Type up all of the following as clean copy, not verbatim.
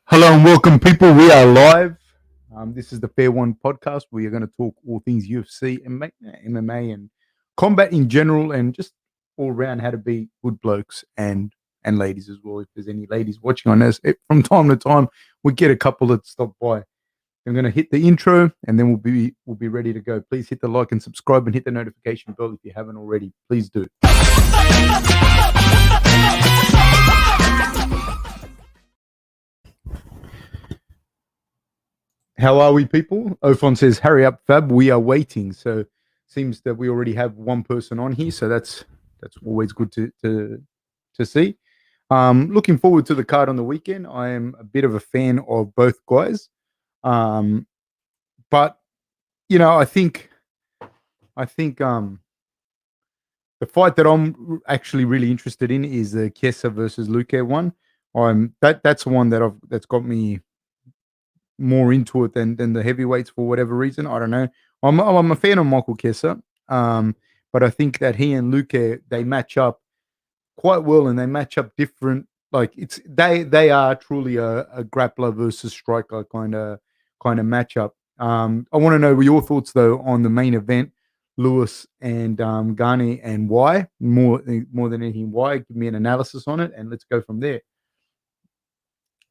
Hello and welcome, people. We are live. This is the Fair One podcast. We are going to talk all things UFC, MMA, and combat in general, and just all around how to be good blokes and ladies as well. If there's any ladies watching on us, from time to time we get a couple that stop by. I'm going to hit the intro, and then we'll be ready to go. Please hit the like and subscribe, and hit the notification bell if you haven't already. Please do. How are we, people? Ophon says, "Hurry up, Fab. We are waiting." So seems that we already have one person on here, so that's always good to see. Looking forward to the card on the weekend. I am a bit of a fan of both guys, but I think the fight that I'm actually really interested in is the Chiesa versus Luque one. That's the one that's got me more into it than the heavyweights for whatever reason. I don't know. I'm a fan of Michael Chiesa, but I think that he and Luque, they match up quite well, and they match up different. Like they are truly a grappler versus striker kind of matchup. I want to know your thoughts though on the main event, Lewis and Gane, and why more than anything. Why? Give me an analysis on it, and let's go from there.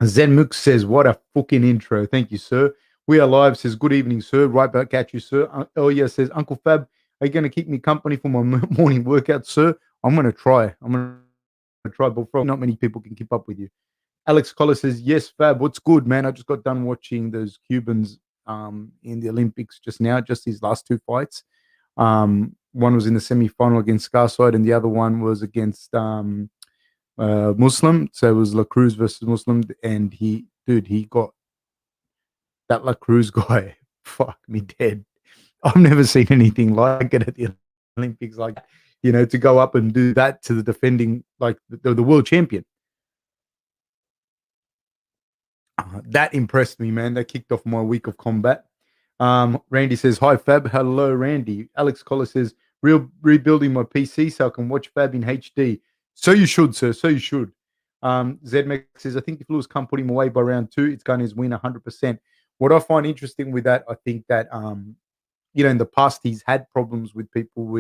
Zenmuk says, "What a fucking intro. Thank you, sir." We Are Live says, "Good evening, sir. Right back at you, sir." Elia says, "Uncle Fab, are you going to keep me company for my morning workout, sir?" I'm going to try. I'm going to try, but not many people can keep up with you. Alex Collar says, "Yes, Fab. What's good, man? I just got done watching those Cubans in the Olympics just now, just these last two fights. One was in the semi-final against Scarside, and the other one was against Muslim. So it was La Cruz versus Muslim, and he got that La Cruz guy. Fuck me dead. I've never seen anything like it at the Olympics. Like, to go up and do that to the defending, like the world champion. That impressed me, man. That kicked off my week of combat. Randy says, "Hi, Fab." Hello, Randy. Alex Collar says, rebuilding my PC so I can watch Fab in HD. So you should, sir. So you should. Zedmex says, "I think if Lewis can't put him away by round 2, it's going to win 100%. What I find interesting with that, I think that, in the past, he's had problems with people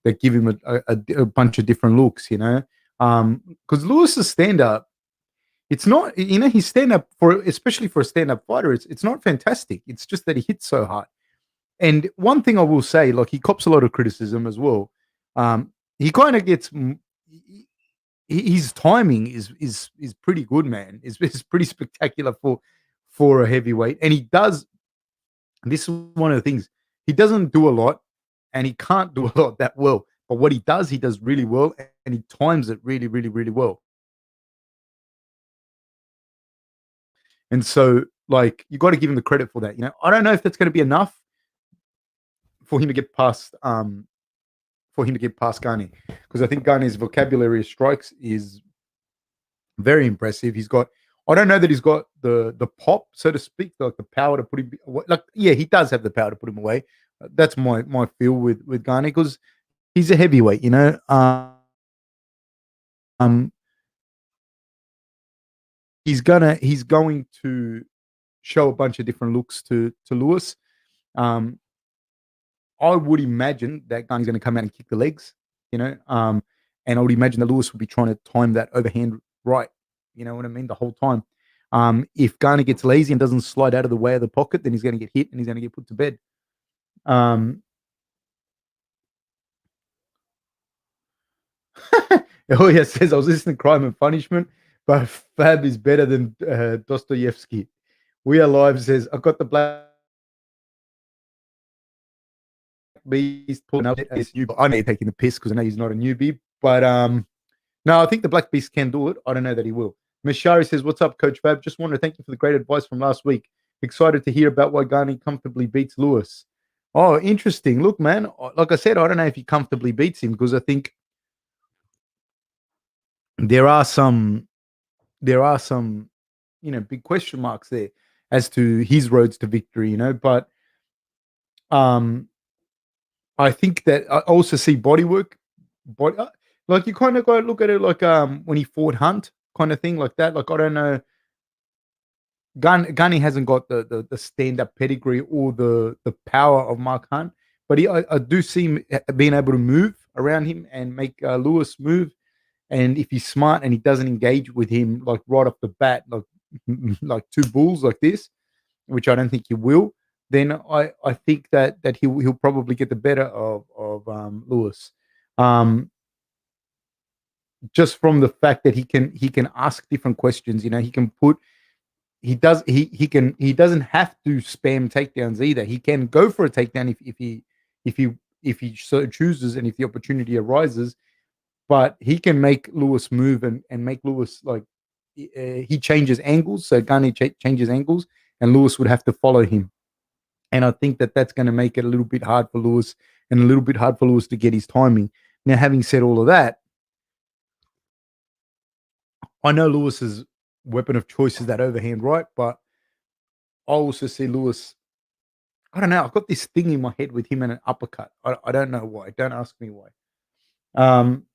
that give him a bunch of different looks, because Lewis's stand-up, it's not, his stand-up, especially for a stand-up fighter, it's not fantastic. It's just that he hits so hard. And one thing I will say, like, he cops a lot of criticism as well. He kind of gets his timing is pretty good, man. It's pretty spectacular for a heavyweight, and he does. This is one of the things, he doesn't do a lot, and he can't do a lot that well. But what he does really well, and he times it really, really, really well. And so, like, you got to give him the credit for that. I don't know if that's going to be enough for him to get past Gane, because I think Gane's vocabulary of strikes is very impressive. I don't know that he's got the pop, so to speak, like the power to put him away. Like, yeah, he does have the power to put him away. That's my feel with Gane, because he's a heavyweight, he's going to show a bunch of different looks to Lewis. I would imagine that Gane's going to come out and kick the legs, and I would imagine that Lewis would be trying to time that overhand right. You know what I mean? The whole time. If Gane gets lazy and doesn't slide out of the way of the pocket, then he's going to get hit and he's going to get put to bed. Ilya says, "I was listening to Crime and Punishment, but Fab is better than Dostoevsky." We Are Live says, "I got the Black Beast pulling up as you." I know you're taking the piss because I know he's not a newbie, but no, I think the Black Beast can do it. I don't know that he will. Mishari says, "What's up, Coach Fab? Just want to thank you for the great advice from last week. Excited to hear about why Gane comfortably beats Lewis." Oh, interesting. Look, man, like I said, I don't know if he comfortably beats him, because I think there are some big question marks there as to his roads to victory, but I think that I also see body work, like, you kind of got to look at it like when he fought Hunt, kind of thing, like that. Like, I don't know, Gane hasn't got the stand-up pedigree or the power of Mark Hunt, but I do see him being able to move around him and make Lewis move. And if he's smart and he doesn't engage with him like right off the bat, like two bulls like this, which I don't think he will, then I think that he'll probably get the better of Lewis. Um, just from the fact that he can ask different questions. He can put he doesn't have to spam takedowns either. He can go for a takedown if he if he so chooses and if the opportunity arises. But he can make Lewis move and make Lewis like he changes angles. So Gane changes angles, and Lewis would have to follow him. And I think that that's going to make it a little bit hard for Lewis and a little bit hard for Lewis to get his timing. Now, having said all of that, I know Lewis's weapon of choice is that overhand right, but I also see Lewis. I don't know. I've got this thing in my head with him and an uppercut. I don't know why. Don't ask me why. Um,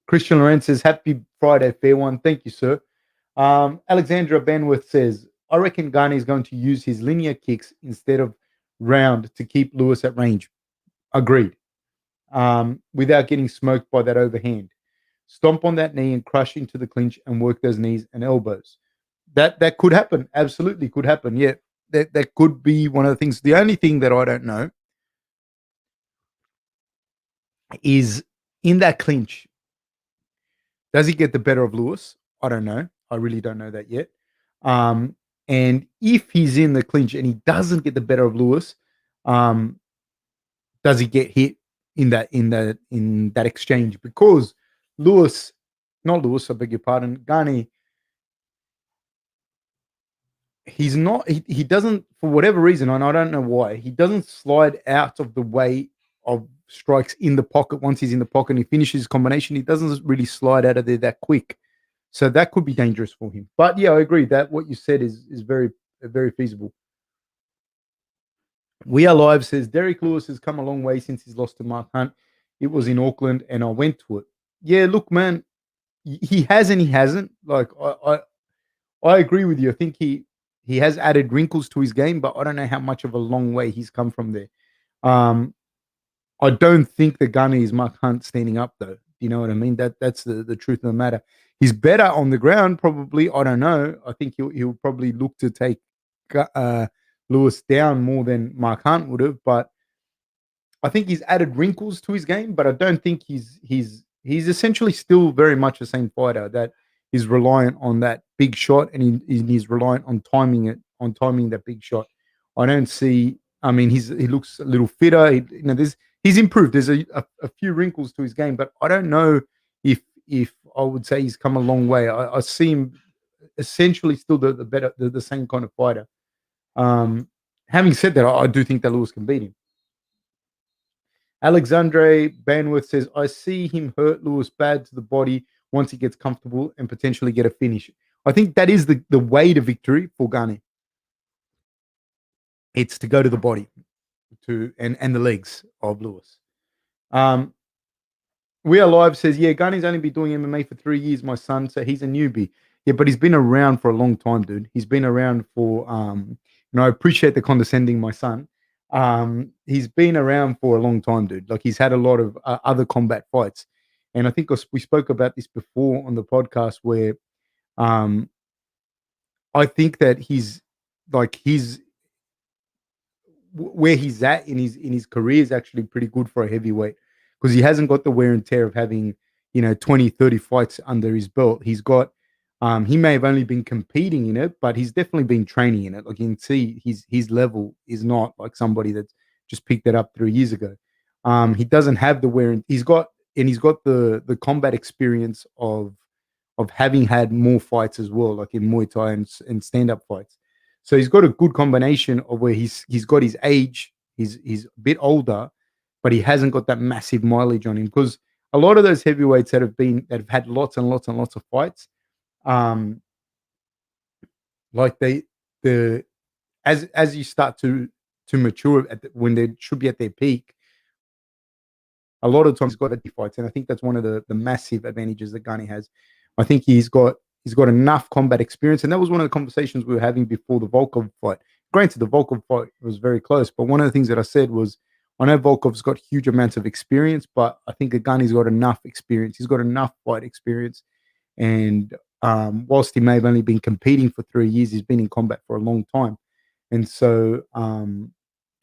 Christian Lorenz says, "Happy Friday, fair one." Thank you, sir. Alexandra Benworth says, "I reckon Gane is going to use his linear kicks instead of round to keep Lewis at range." Agreed. Without getting smoked by that overhand. Stomp on that knee and crush into the clinch and work those knees and elbows. That could happen. Absolutely could happen. Yeah, that could be one of the things. The only thing that I don't know is in that clinch, does he get the better of Lewis? I don't know. I really don't know that yet. Um, and if he's in the clinch and he doesn't get the better of Lewis, um, does he get hit in that exchange? Because Lewis, not Lewis, I beg your pardon, Gane, he's not he doesn't, for whatever reason, and I don't know why, he doesn't slide out of the way of strikes in the pocket. Once he's in the pocket and he finishes his combination, he doesn't really slide out of there that quick. So that could be dangerous for him. But yeah, I agree that what you said is very feasible. We Are Live says Derek Lewis has come a long way since he's lost to Mark Hunt. It was in Auckland and I went to it. Yeah, look, man, he has and he hasn't. Like I agree with you. I think he has added wrinkles to his game, but I don't know how much of a long way he's come from there. Um, I don't think the gunner is Mark Hunt standing up though. Do you know what I mean? That's the truth of the matter. He's better on the ground, probably. I don't know. I think he'll probably look to take uh, Lewis down more than Mark Hunt would have, but I think he's added wrinkles to his game, but I don't think he's essentially still very much the same fighter that is reliant on that big shot, and he's reliant on timing that big shot. I don't see. I mean, he looks a little fitter. He's improved. There's a few wrinkles to his game, but I don't know if I would say he's come a long way. I see him essentially still the better, the same kind of fighter. Um, Having said that, I do think that Lewis can beat him. Alexandre Banworth says, I see him hurt Lewis bad to the body once he gets comfortable and potentially get a finish. I think that is the way to victory for Gane. It's to go to the body and the legs of Lewis. We Are Live says, yeah, Gane's only been doing MMA for 3 years, my son, so he's a newbie. Yeah, but he's been around for a long time, dude. He's been around for, I appreciate the condescending, my son. He's been around for a long time, dude. Like he's had a lot of other combat fights. And I think we spoke about this before on the podcast where um, I think that where he's at in his career is actually pretty good for a heavyweight because he hasn't got the wear and tear of having 20, 30 fights under his belt. He's got he may have only been competing in it, but he's definitely been training in it. Like you can see his level is not like somebody that's just picked it up 3 years ago. He doesn't have the wear and he's got the combat experience of having had more fights as well, like in Muay Thai and stand-up fights. So he's got a good combination of where he's got his age, he's a bit older, but he hasn't got that massive mileage on him because a lot of those heavyweights that have had lots and lots and lots of fights, like the as you start to mature when they should be at their peak, a lot of times he's got 50 fights, and I think that's one of the massive advantages that Gane has. I think he's got He's got enough combat experience, and that was one of the conversations we were having before the Volkov fight. Granted, the Volkov fight was very close, but one of the things that I said was, I know Volkov's got huge amounts of experience, but I think Gane's got enough experience. He's got enough fight experience, and whilst he may have only been competing for 3 years, he's been in combat for a long time, and so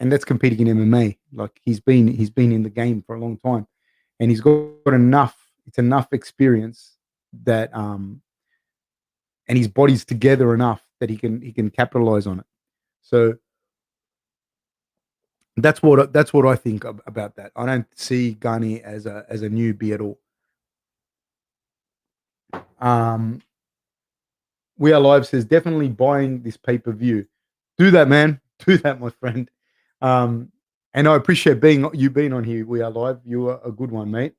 and that's competing in MMA. Like he's been in the game for a long time, and he's got enough. It's enough experience that and his body's together enough that he can capitalize on it. So that's what I think about that. I don't see Gane as a newbie at all. We Are Live says definitely buying this pay per view. Do that, man. Do that, my friend. And I appreciate you being on here. We Are Live. You are a good one, mate.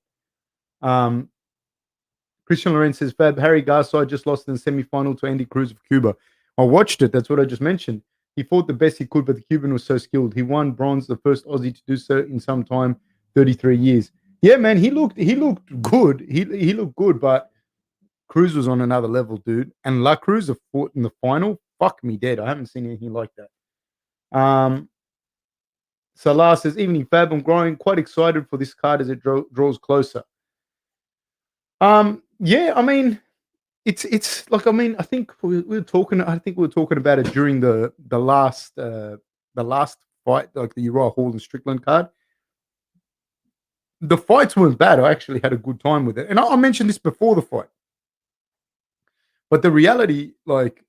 Christian Lorenz says, Fab, Harry Garside just lost in the semi-final to Andy Cruz of Cuba. I watched it. That's what I just mentioned. He fought the best he could, but the Cuban was so skilled. He won bronze, the first Aussie to do so in some time, 33 years. Yeah, man, he looked good. He looked good, but Cruz was on another level, dude. And La Cruz fought in the final. Fuck me dead. I haven't seen anything like that. Salah says, evening, Fab. I'm growing quite excited for this card as it draws closer. Yeah, I mean, it's like, I mean, I think we were talking. I think we were talking about it during the last fight, like the Uriah Hall and Strickland card. The fights weren't bad. I actually had a good time with it, and I mentioned this before the fight. But the reality, like,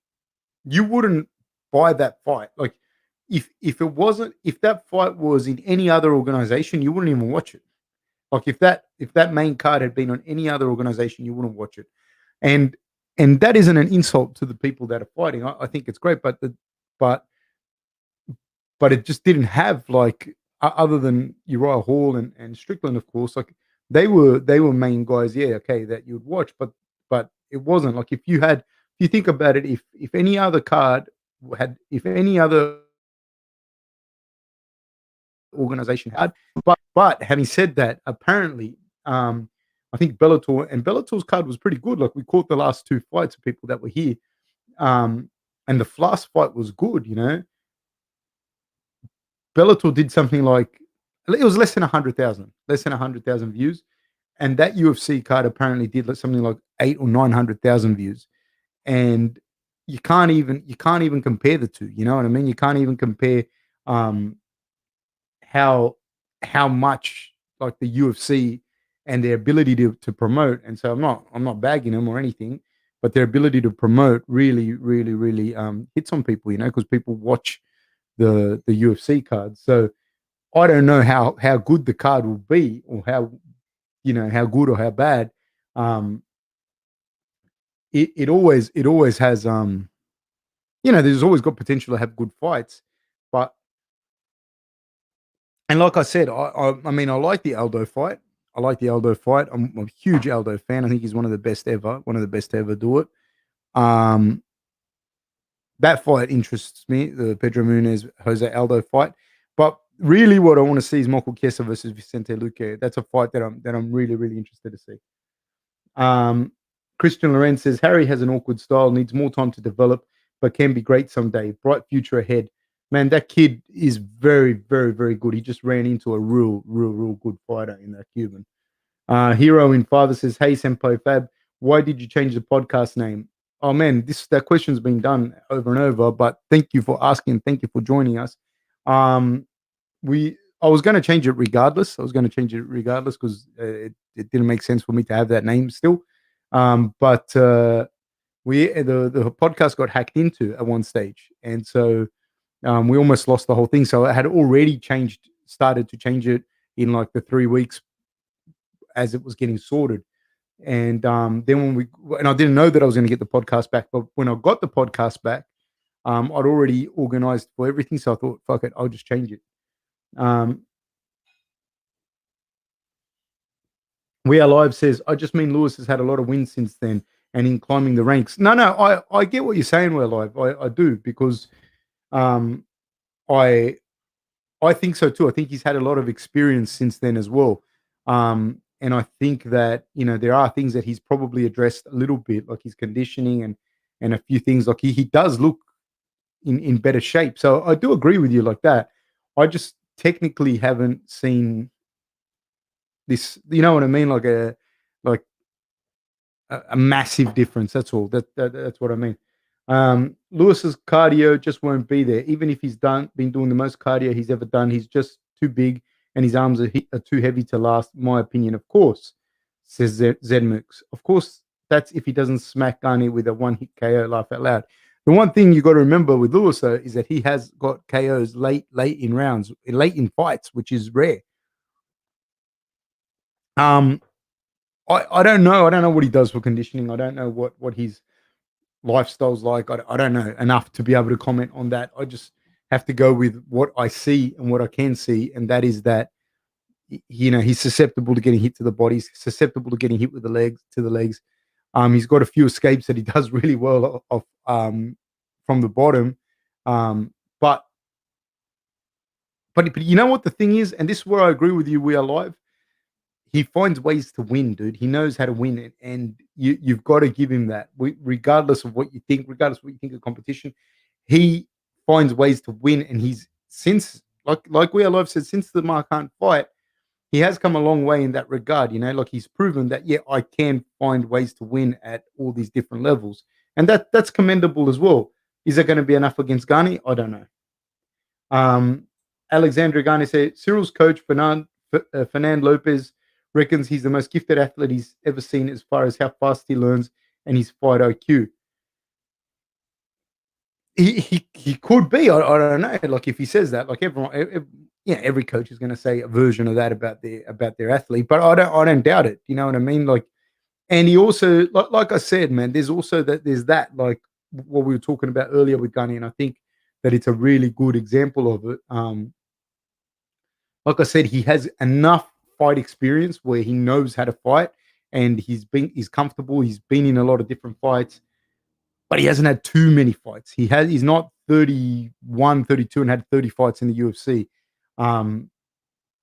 you wouldn't buy that fight. Like, if that fight was in any other organization, you wouldn't even watch it. Like if that main card had been on any other organization, you wouldn't watch it. And that isn't an insult to the people that are fighting. I think it's great, but it just didn't have, like, other than Uriah Hall and Strickland, of course, like they were main guys. Yeah, okay, that you'd watch, but it wasn't like if you think about it, if any other card if any other organization had. But having said that, apparently, I think Bellator's card was pretty good. Like we caught the last 2 fights of people that were here, and the last fight was good. You know, Bellator did something like, it was less than 100,000 views, and that UFC card apparently did something like 8 or 900,000 views, and you can't even compare the two. You know what I mean? You can't even compare. How much, like, the UFC and their ability to promote. And so I'm not bagging them or anything, but their ability to promote really hits on people, you know, because people watch the UFC cards. So I don't know how good the card will be, or how, you know, how good or how bad. It always has, you know, there's always got potential to have good fights, but. And like I said, I mean, I like the Aldo fight. I'm a huge Aldo fan. I think he's one of the best to ever do it. That fight interests me, the Pedro Munez Jose Aldo fight. But really, what I want to see is Michael Chiesa versus Vicente Luque. That's a fight that I'm really interested to see. Christian Lorenz says Harry has an awkward style, needs more time to develop, but can be great someday. Bright future ahead. Man, that kid is very good. He just ran into a real good fighter in that Cuban. Hero in Father says, hey, Senpai Fab, why did you change the podcast name? Oh, man, that question's been done over and over, but thank you for asking. Thank you for joining us. I was going to change it regardless. Because it didn't make sense for me to have that name still. But the podcast got hacked into at one stage. And so we almost lost the whole thing. So I had already started to change it in like the 3 weeks as it was getting sorted. And then I didn't know that I was going to get the podcast back, but when I got the podcast back, I'd already organized for everything. So I thought, fuck it, I'll just change it. We Are Live says, I just mean Lewis has had a lot of wins since then and in climbing the ranks. No, I get what you're saying, We Are Live. I do, because I think so too. I think he's had a lot of experience since then as well. And I think that, there are things that he's probably addressed a little bit, like his conditioning and a few things. Like he does look in better shape. So I do agree with you like that. I just technically haven't seen this, you know what I mean? Like a massive difference. That's all. That's what I mean. Lewis's cardio just won't be there, even if he's been doing the most cardio he's ever done. He's just too big, and his arms are too heavy to last. My opinion, of course, says Zedmux. Of course, that's if he doesn't smack Gane with a one-hit KO. Laugh out loud. The one thing you got to remember with Lewis though is that he has got KOs late in rounds, late in fights, which is rare. Um, I don't know. I don't know what he does for conditioning. I don't know what his lifestyle's like. I don't know enough to be able to comment on that. I just have to go with what I see and what I can see, and that is that he's susceptible to getting hit to the body. He's susceptible to getting hit with the legs. He's got a few escapes that he does really well off from the bottom. But you know what the thing is, and this is where I agree with you. We are live. He finds ways to win, dude. He knows how to win it, and you've got to give him that. Regardless of what you think, regardless of what you think of competition, he finds ways to win. And he's since like we are live said, since the Mark Hunt fight, he has come a long way in that regard. Like he's proven that I can find ways to win at all these different levels, and that's commendable as well. Is it going to be enough against Gane? I don't know. Alexandra Gane said Cyril's coach Fernand Lopez reckons he's the most gifted athlete he's ever seen as far as how fast he learns and his fight IQ. He could be. I don't know. Like if he says that, like every coach is going to say a version of that about their athlete, but I don't doubt it. You know what I mean? Like, and he also like I said, man. There's also there's that like what we were talking about earlier with Gunny, and I think that it's a really good example of it. Like I said, he has enough fight experience where he knows how to fight, and he's comfortable. He's been in a lot of different fights, but he hasn't had too many fights. He's not 31, 32 and had 30 fights in the UFC.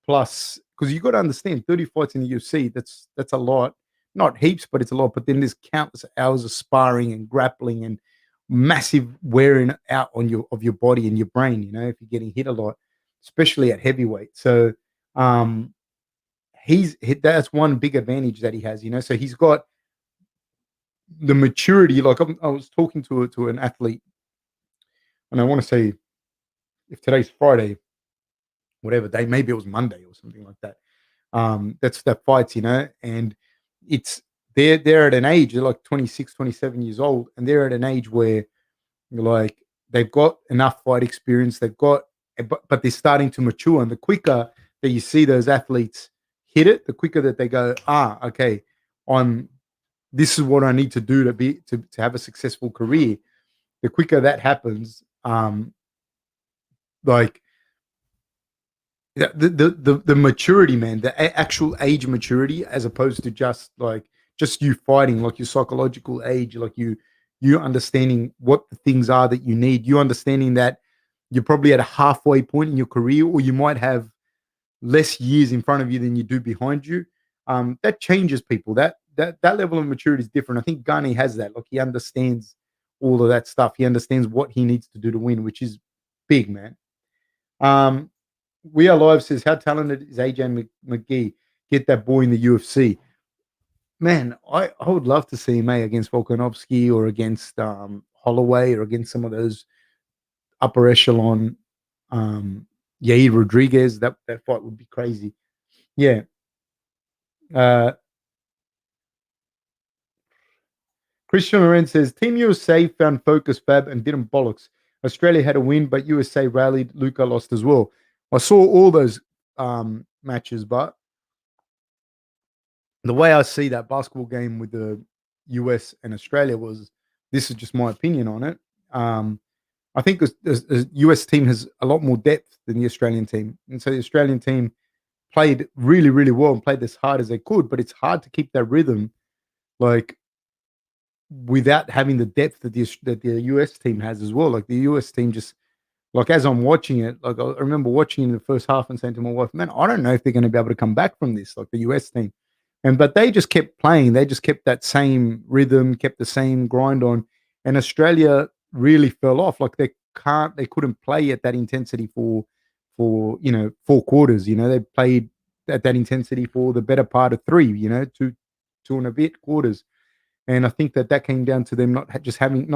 Plus, because you got to understand, 30 fights in the UFC, that's a lot. Not heaps, but it's a lot. But then there's countless hours of sparring and grappling and massive wearing out of your body and your brain, if you're getting hit a lot, especially at heavyweight. So that's one big advantage that he has, So he's got the maturity. Like I was talking to an athlete, and I want to say, if today's Friday, whatever day, maybe it was Monday or something like that. That fights, and it's they're at an age, they're like 26, 27 years old, and they're at an age where like they've got enough fight experience, but they're starting to mature. And the quicker that you see those athletes hit it, the quicker that they go, okay, this is what I need to do to have a successful career. The quicker that happens, like the maturity, man, the actual age maturity, as opposed to just you fighting, like your psychological age, like you understanding what the things are that you need, you understanding that you're probably at a halfway point in your career, or you might have less years in front of you than you do behind you. That changes people. That level of maturity is different. I think Gane has that. Like he understands all of that stuff. He understands what he needs to do to win, which is big, man. We Are Live says, how talented is AJ McGee? Get that boy in the UFC. Man, I would love to see him against Volkanovski or against Holloway or against some of those upper echelon Yair Rodriguez. That fight would be crazy. Yeah. Christian Lorenz says, Team USA found focus, Fab, and didn't bollocks. Australia had a win, but USA rallied. Luca lost as well. I saw all those matches, but the way I see that basketball game with the US and Australia this is just my opinion on it. I think the US team has a lot more depth than the Australian team. And so the Australian team played really, really well and played as hard as they could, but it's hard to keep that rhythm like without having the depth that the US team has as well. Like the US team just, like as I'm watching it, like I remember watching in the first half and saying to my wife, man, I don't know if they're going to be able to come back from this, like the US team. But they just kept playing. They just kept that same rhythm, kept the same grind on. And Australia really fell off. Like they couldn't play at that intensity for 4 quarters. They played at that intensity for the better part of three. Two and a bit quarters. And I think that came down to them not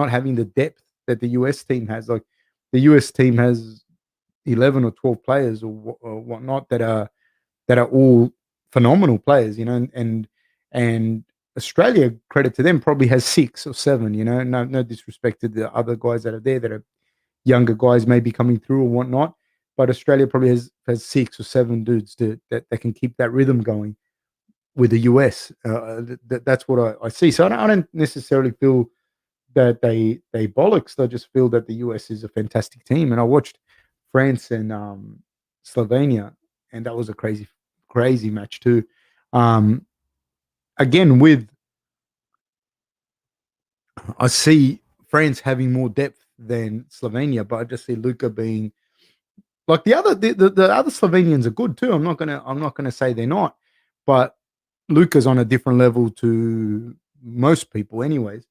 having the depth that the US team has. Like the US team has 11 or 12 players or whatnot that are all phenomenal players, and Australia, credit to them, probably has 6 or 7. No disrespect to the other guys that are there that are younger guys maybe coming through or whatnot, but Australia probably has 6 or 7 dudes that can keep that rhythm going with the US. That's what I see. So I don't necessarily feel that they bollocks. I just feel that the US is a fantastic team, and I watched France and Slovenia, and that was a crazy match too. Um, Again, with I see France having more depth than Slovenia, but I just see Luka being like the other Slovenians are good too. I'm not gonna say they're not, but Luka's on a different level to most people, anyways.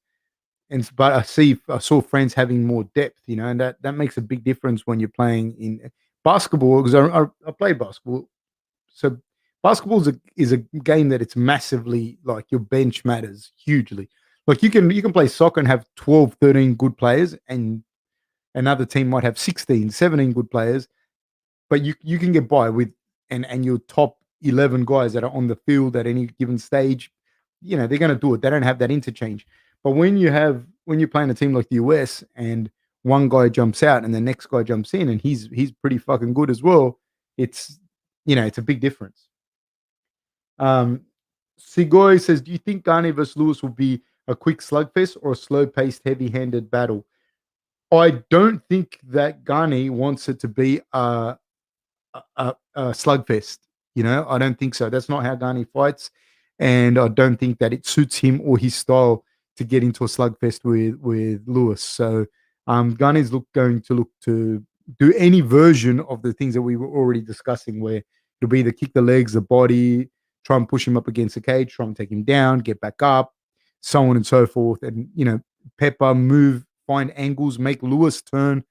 But I saw friends having more depth, and that makes a big difference when you're playing in basketball. Because I play basketball, so basketball is a game that it's massively like your bench matters hugely. Like you can play soccer and have 12, 13 good players, and another team might have 16, 17 good players, but you can get by with and your top 11 guys that are on the field at any given stage, they're going to do it. They don't have that interchange. But when you're playing a team like the US and one guy jumps out and the next guy jumps in and he's pretty fucking good as well, it's it's a big difference. um Sigoy says, do you think Gane versus Lewis will be a quick slugfest or a slow-paced, heavy-handed battle? I don't think that Gane wants it to be a slugfest. I don't think so. That's not how Gane fights, and I don't think that it suits him or his style to get into a slugfest with Lewis. So, Gane's going to look to do any version of the things that we were already discussing, where it'll be the kick the legs, the body, try and push him up against the cage, try and take him down, get back up, so on and so forth, and pepper, move, find angles, make Lewis turn,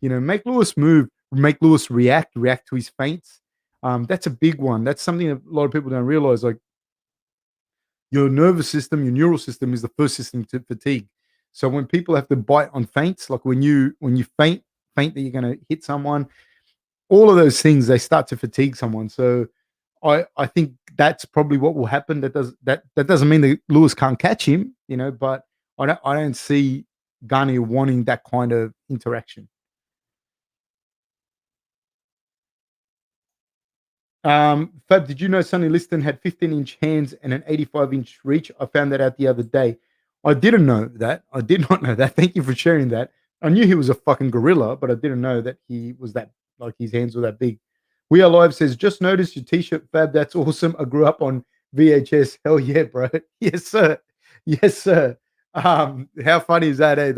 make Lewis move, make Lewis react to his feints. That's a big one. That's something that a lot of people don't realize. Like your nervous system, your neural system is the first system to fatigue. So when people have to bite on feints, like when you feint that you're going to hit someone, all of those things they start to fatigue someone. So I think that's probably what will happen. That doesn't mean that Lewis can't catch him, but I don't see Gane wanting that kind of interaction. Fab, did you know Sonny Liston had 15-inch hands and an 85-inch reach? I found that out the other day. I didn't know that. I did not know that. Thank you for sharing that. I knew he was a fucking gorilla, but I didn't know that he was that, like his hands were that big. We Are Live says, just noticed your t-shirt, Fab. That's awesome. I grew up on VHS. Hell yeah, bro. Yes, sir. Yes, sir. How funny is that, eh?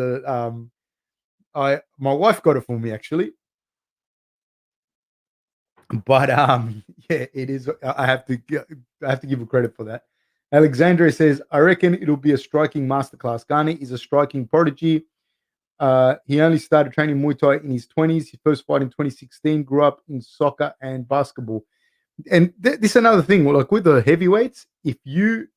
I my wife got it for me actually. But yeah, it is. I have to give her credit for that. Alexandria says, I reckon it'll be a striking masterclass. Gane is a striking prodigy. He only started training Muay Thai in his 20s. His first fight in 2016. Grew up in soccer and basketball. And this is another thing. Like with the heavyweights, if you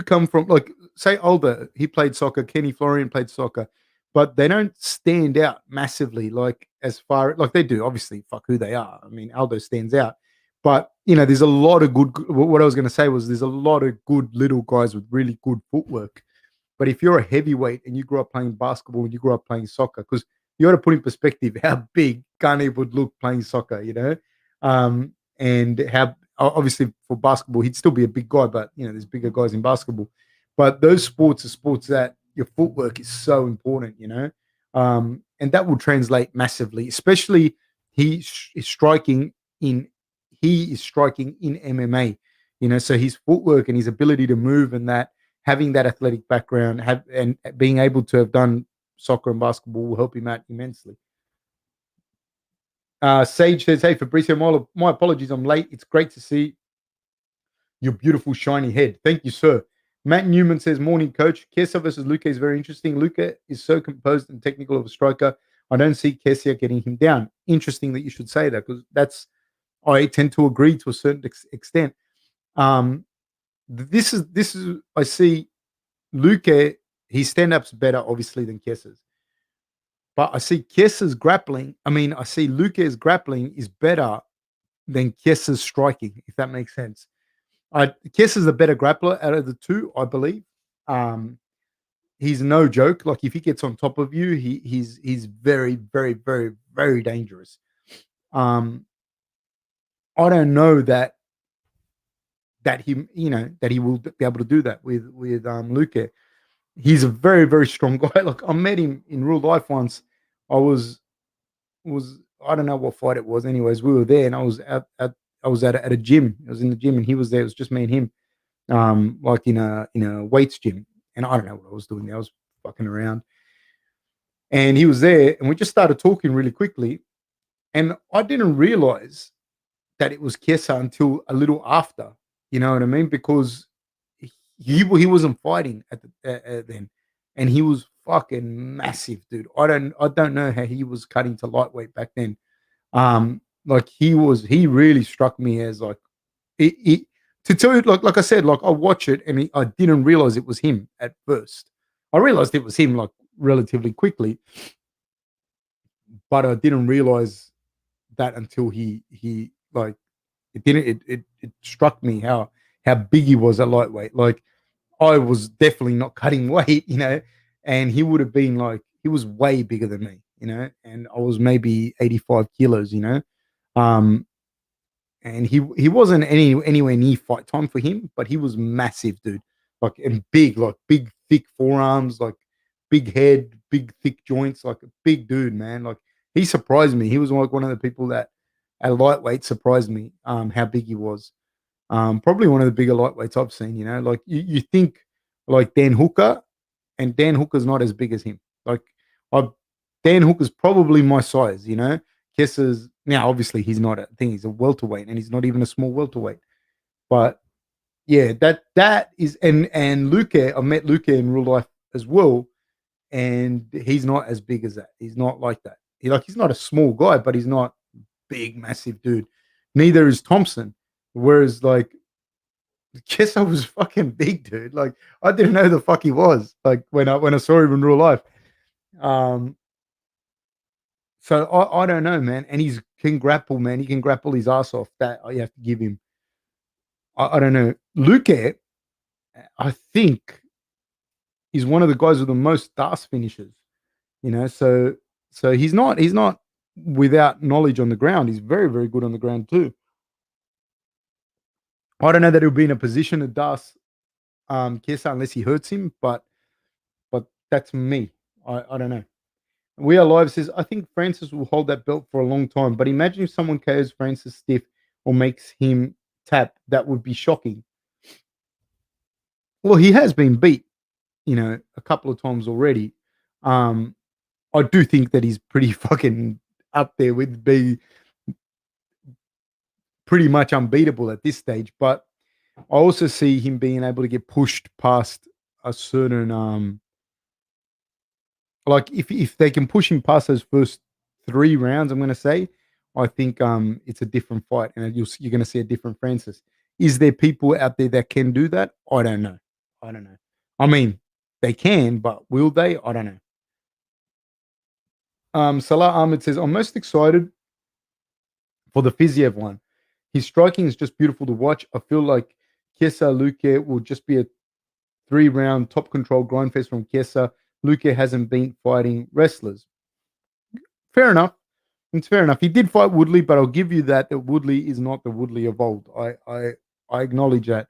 come from, like, say Aldo, he played soccer, Kenny Florian played soccer, but they don't stand out massively, like as far like they do. Obviously, fuck who they are. I mean, Aldo stands out, but there's a lot of good. What I was going to say was there's a lot of good little guys with really good footwork. But if you're a heavyweight and you grew up playing basketball and you grew up playing soccer, because you got to put in perspective how big Gane would look playing soccer, and how obviously for basketball he'd still be a big guy, but there's bigger guys in basketball. But those sports are sports that your footwork is so important, and that will translate massively. Especially is striking in he is striking in MMA, so his footwork and his ability to move and that having that athletic background and being able to have done soccer and basketball will help him out immensely. Sage says, "Hey Fabrizio, my apologies, I'm late. It's great to see your beautiful shiny head. Thank you, sir." Matt Newman says, "Morning, coach. Kesa versus Luque is very interesting. Luque is so composed and technical of a striker. I don't see Kesia getting him down." Interesting that you should say that, because I tend to agree to a certain extent. Um, this is I see Luque, his stand up's better obviously than Kesa's, but I see Kesa's grappling. I mean, I see Luque's grappling is better than Kesa's striking, if that makes sense. Kesa's the better grappler out of the two, I believe. Um, he's no joke. Like, if he gets on top of you, he's very, very, very, very dangerous. Um, I don't know that he will be able to do that with Luque. He's a very, very strong guy. Like, I met him in real life once. I was I don't know what fight it was. Anyways, we were there, and I was at a gym. I was in the gym, and he was there. It was just me and him, like in a weights gym. And I don't know what I was doing there. I was fucking around, and he was there, and we just started talking really quickly. And I didn't realize that it was Kesa until a little after. You know what I mean? Because he wasn't fighting at then, and he was fucking massive, dude. I don't know how he was cutting to lightweight back then. Like, he really struck me as like it to tell you, like I said, like, I watch it, and I didn't realize it was him at first. I realized it was him like relatively quickly, but I didn't realize that until he like it didn't it struck me how big he was at lightweight. Like, I was definitely not cutting weight, and he would have been like, he was way bigger than me, and I was maybe 85 kilos, um and he wasn't anywhere near fight time for him, but he was massive, dude. Like, and big, like big, thick forearms, like big head, big, thick joints, like a big dude, man. Like, he surprised me. He was like one of the people that at lightweight surprised me, how big he was. Probably one of the bigger lightweights I've seen. Like, you think like Dan Hooker, and Dan Hooker's not as big as him. Like, I Dan Hooker's probably my size. Kessa's now, obviously he's not a thing. He's a welterweight, and he's not even a small welterweight. But yeah, that is, and Luque. I met Luque in real life as well, and he's not as big as that. He's not like that. He's not a small guy, but he's not big, massive dude. Neither is Thompson. Whereas, like, Kessa was fucking big, dude. Like, I didn't know the fuck he was. Like, when I saw him in real life. Um, so I don't know, man. And he can grapple, man. He can grapple his ass off. That you have to give him. I don't know. Luque, I think, is one of the guys with the most DAS finishes. So he's not without knowledge on the ground. He's very, very good on the ground too. I don't know that he'll be in a position to DAS Kesa unless he hurts him, but that's me. I don't know. We Are Live says, I think Francis will hold that belt for a long time, but imagine if someone KOs Francis stiff or makes him tap. That would be shocking. Well, he has been beat, a couple of times already. Um, I do think that he's pretty fucking up there with being pretty much unbeatable at this stage, but I also see him being able to get pushed past a certain like, if they can push him past those first 3 rounds, I'm going to say, I think it's a different fight, and you're going to see a different Francis. Is there people out there that can do that? I don't know. I don't know. I mean, they can, but will they? I don't know. Salah Ahmed says, I'm most excited for the Fiziev one. His striking is just beautiful to watch. I feel like Kesa Luque will just be a 3-round top control grindfest from Kesa. Luque hasn't been fighting wrestlers. Fair enough. It's fair enough. He did fight Woodley, but I'll give you that Woodley is not the Woodley of old. I acknowledge that.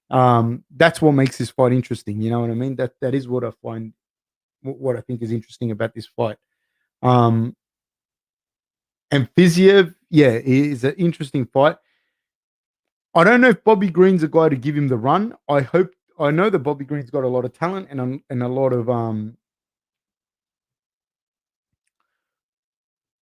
That's what makes this fight interesting. You know what I mean? That is what I find, what I think is interesting about this fight. Um, and Fiziev, yeah, is an interesting fight. I don't know if Bobby Green's a guy to give him the run. I know that Bobby Green's got a lot of talent and a lot of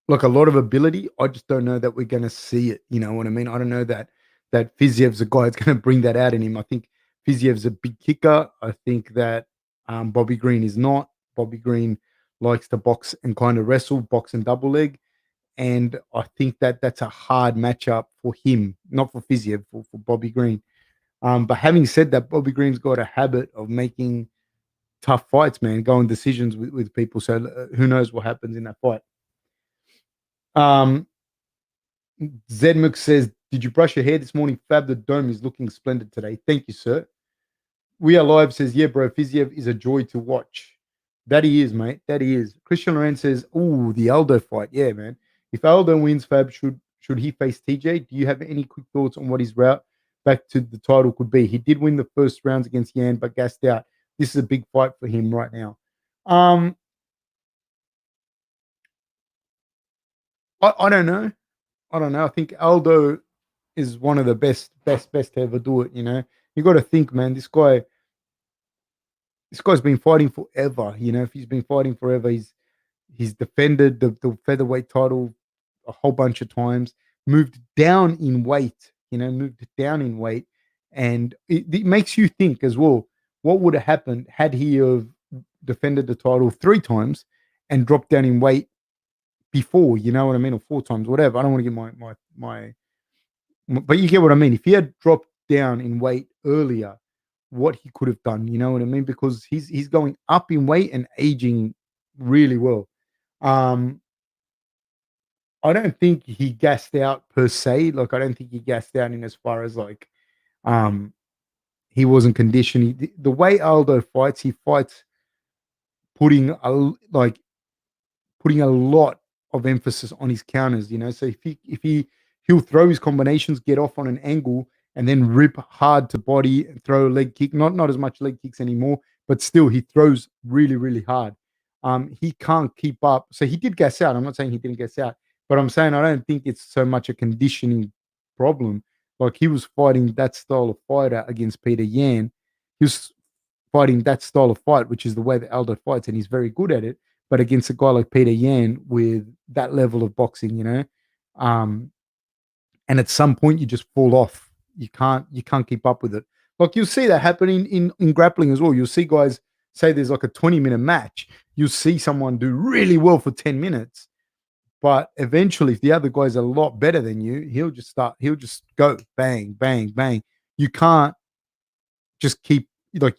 like a lot of ability. I just don't know that we're going to see it. You know what I mean? I don't know that Fiziev's a guy that's going to bring that out in him. I think Fiziev's a big kicker. I think that Bobby Green is not. Bobby Green likes to box and kind of wrestle, box and double leg. And I think that that's a hard matchup for him, not for Fiziev, for Bobby Green. But having said that, Bobby Green's got a habit of making tough fights, man, going decisions with people. So who knows what happens in that fight? Um, Zedmuk says, "Did you brush your hair this morning? Fab, the dome is looking splendid today. Thank you, sir." We Are Live says, "Yeah, bro, Fiziev is a joy to watch." That he is, mate. That he is. Christian Loren says, "Oh, the Aldo fight. Yeah, man. If Aldo wins, Fab, should he face TJ? Do you have any quick thoughts on what his route back to the title could be? He did win the first rounds against Yan, but gassed out. This is a big fight for him right now." Um, I don't know. I don't know. I think Aldo is one of the best to ever do it. You know, you got to think, man. This guy's been fighting forever. You know, if he's been fighting forever, he's defended the featherweight title a whole bunch of times. Moved down in weight. You know, moved down in weight, and it makes you think as well. What would have happened had he have defended the title 3 times and dropped down in weight before? You know what I mean, or 4 times, whatever. I don't want to get my but you get what I mean. If he had dropped down in weight earlier, what he could have done, you know what I mean? Because he's going up in weight and aging really well. Um, I don't think he gassed out per se. Like I don't think he gassed out in as far as like um he wasn't conditioned. The way Aldo fights, he fights putting like putting a lot of emphasis on his counters, you know. So he'll throw his combinations, get off on an angle, and then rip hard to body and throw a leg kick. Not as much leg kicks anymore, but still he throws really hard. He can't keep up. So he did gas out. I'm not saying he didn't gas out, but I'm saying I don't think it's so much a conditioning problem. Like he was fighting that style of fighter against Peter Yan. He was fighting that style of fight, which is the way that Aldo fights, and he's very good at it. But against a guy like Peter Yan with that level of boxing, you know, um, and at some point you just fall off. You can't keep up with it. Like you'll see that happening in grappling as well. You'll see guys say there's like a 20-minute match. You'll see someone do really well for 10 minutes, but eventually, if the other guy's a lot better than you, he'll just go bang, bang, bang. You can't just keep like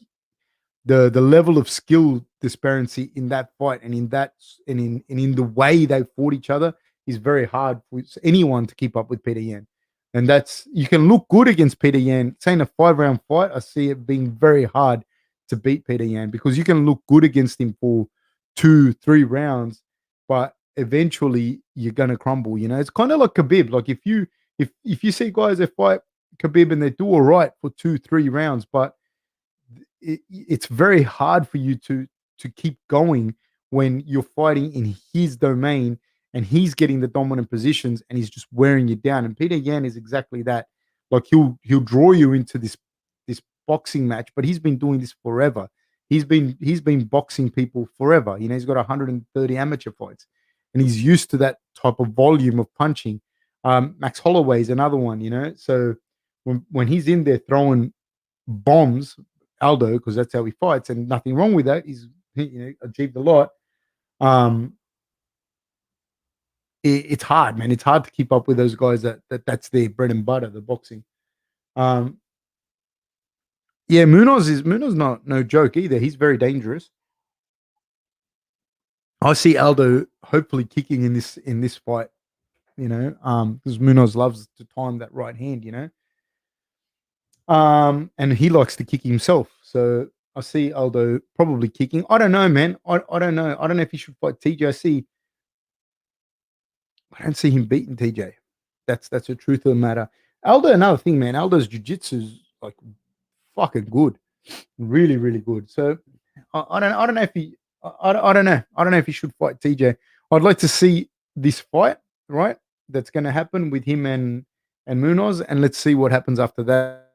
the level of skill disparity in that fight and in that and in the way they fought each other is very hard for anyone to keep up with Peter Yan. And that's you can look good against Peter Yan. Saying a 5 round fight, I see it being very hard to beat Peter Yan because you can look good against him for 2, 3 rounds, but eventually you're gonna crumble. You know, it's kind of like Khabib. Like if you see guys that fight Khabib and they do all right for 2, 3 rounds, but it's very hard for you to keep going when you're fighting in his domain and he's getting the dominant positions and he's just wearing you down. And Peter Yan is exactly that. Like he'll draw you into this boxing match, but he's been doing this forever. He's been boxing people forever. You know, he's got 130 amateur fights, and he's used to that type of volume of punching. Max Holloway is another one. You know, so when he's in there throwing bombs, Aldo, because that's how he fights, and nothing wrong with that. He's achieved a lot. Um, it's hard, man. It's hard to keep up with those guys that's their bread and butter, the boxing. Um, yeah, Munoz not no joke either. He's very dangerous. I see Aldo hopefully kicking in this fight. You know, because Munoz loves to time that right hand. You know, and he likes to kick himself. So I see Aldo probably kicking. I don't know, man. I don't know. I don't know if he should fight TJ. I don't see him beating TJ. That's the truth of the matter. Aldo, another thing, man. Aldo's jiu-jitsu is like fucking good, really good. So I don't know if he I don't know. I don't know if he should fight TJ. I'd like to see this fight, right? That's going to happen with him and Munoz, and let's see what happens after that.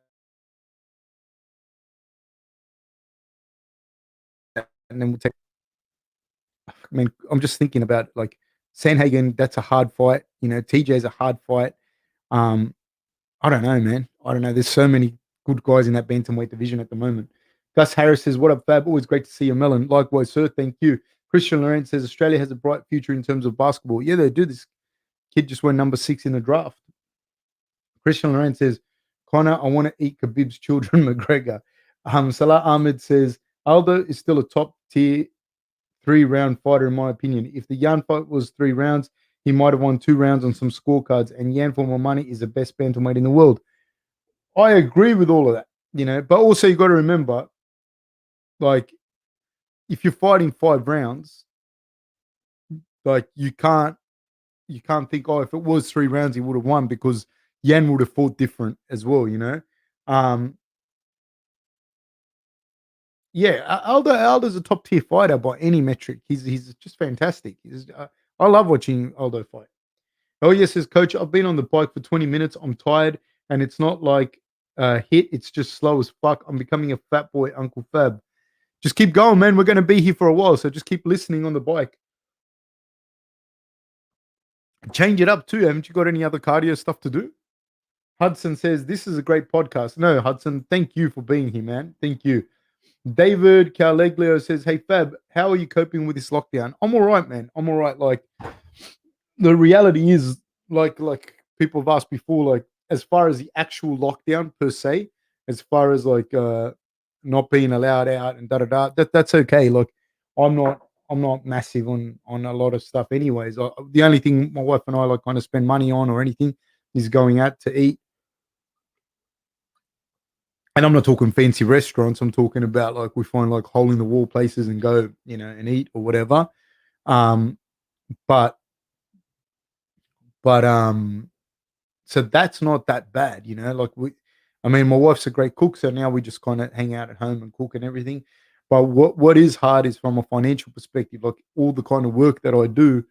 And then we'll take. I mean, I'm just thinking about like Sandhagen, that's a hard fight. TJ's a hard fight. Um, I don't know, man. I don't know. There's so many good guys in that bantamweight division at the moment. Gus Harris says, "What up, Fab? Always great to see you, Melon." Likewise, sir. Thank you. Christian Lorenz says Australia has a bright future in terms of basketball. Yeah, they do. This kid just went number 6 in the draft. Christian Lorenz says, "Connor, I want to eat Khabib's children, McGregor." Salah Ahmed says, "Aldo is still a top tier 3-round fighter, in my opinion. If the Yan fight was 3 rounds, he might have won 2 rounds on some scorecards. And Yan, for my money, is the best bantamweight in the world." I agree with all of that, but also you got to remember, like, if you're fighting 5 rounds, like you can't think, oh, if it was 3 rounds, he would have won because Yan would have fought different as well. Um, yeah, Aldo's a top tier fighter by any metric. He's just fantastic. I love watching Aldo fight. Oh yes, says coach, I've been on the bike for 20 minutes. I'm tired, and it's not like hit. It's just slow as fuck. I'm becoming a fat boy, Uncle Fab. Just keep going, man. We're gonna be here for a while, so just keep listening on the bike. Change it up too. Haven't you got any other cardio stuff to do? Hudson says this is a great podcast. No, Hudson, thank you for being here, man. Thank you. David Caleglio says, "Hey Fab, how are you coping with this lockdown?" I'm all right, man. I'm all right. Like, the reality is, like people have asked before, like, as far as the actual lockdown per se, as far as like not being allowed out and that's okay. Like, I'm not I'm not massive on a lot of stuff anyways. The only thing my wife and I like kind of spend money on or anything is going out to eat. And I'm not talking fancy restaurants. I'm talking about, like, we find like hole in the wall places and go, and eat or whatever. Um, but but so that's not that bad. Like, I mean, my wife's a great cook, so now we just kind of hang out at home and cook and everything. But what is hard is from a financial perspective, like all the kind of work that I do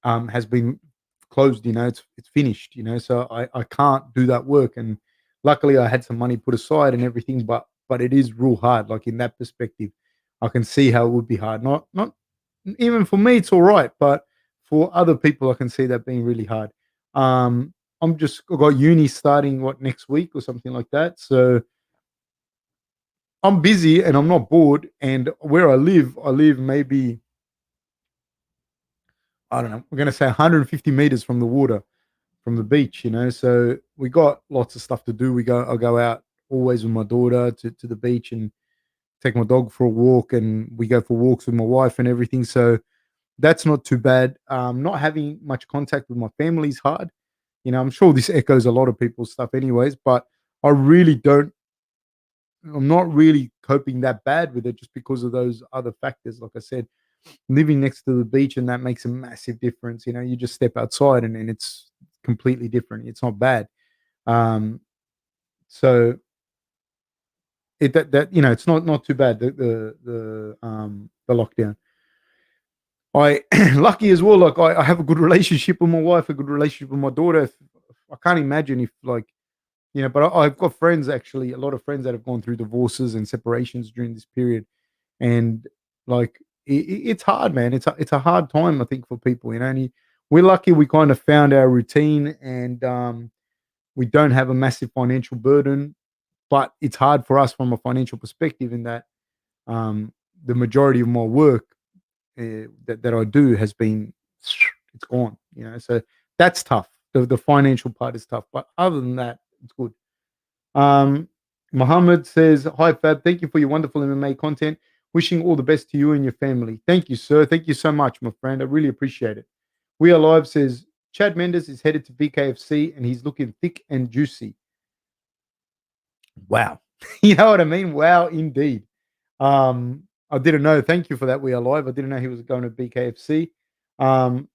has been closed. It's finished. So I can't do that work. And luckily, I had some money put aside and everything. But it is real hard. Like, in that perspective, I can see how it would be hard. Not even for me, it's all right. But for other people, I can see that being really hard. Um, I got uni starting next week or something like that. So I'm busy and I'm not bored. And where I live maybe, I don't know, we're gonna say 150 meters from the water, from the beach. So we got lots of stuff to do. I go out always with my daughter to the beach and take my dog for a walk, and we go for walks with my wife and everything. So that's not too bad. Not having much contact with my family is hard. I'm sure this echoes a lot of people's stuff anyways, but I really don't I'm not really coping that bad with it just because of those other factors. Like I said, living next to the beach, and that makes a massive difference. You just step outside and it's completely different. It's not bad. Um, so it's not too bad, the lockdown. I lucky as well. Like, I have a good relationship with my wife, a good relationship with my daughter. I can't imagine if, like, but I've got friends, actually, a lot of friends that have gone through divorces and separations during this period, and, like, it's hard, man. It's a hard time, I think, for people. And we're lucky we kind of found our routine, and we don't have a massive financial burden, but it's hard for us from a financial perspective in that the majority of my work that I do has been it's gone. So that's tough. The financial part is tough, but other than that, it's good. Um, Mohammed says, "Hi Fab, thank you for your wonderful MMA content. Wishing all the best to you and your family." Thank you, sir. Thank you so much, my friend. I really appreciate it. We Are Live says, "Chad Mendes is headed to BKFC and he's looking thick and juicy." Wow. You know what I mean? Wow, indeed. I didn't know. Thank you for that. We Are Live. I didn't know he was going to BKFC. Um,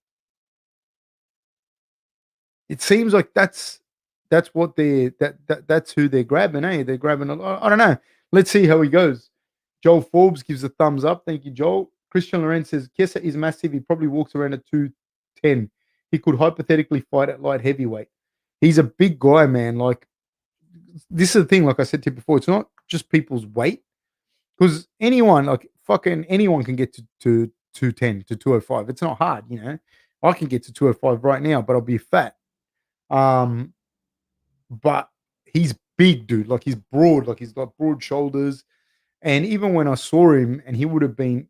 it seems like that's what that's who they're grabbing. They're grabbing a lot. I don't know. Let's see how he goes. Joel Forbes gives a thumbs up. Thank you, Joel. Christian Lorenz says Kessa is massive. He probably walks around at 210. He could hypothetically fight at light heavyweight. He's a big guy, man. Like, this is the thing. Like I said to you before, it's not just people's weight, because anyone, like fucking anyone, can get to 210 to 205. It's not hard. I can get to 205 right now, but I'll be fat. But he's big, dude. Like he's broad, like he's got broad shoulders. And even when I saw him, and he would have been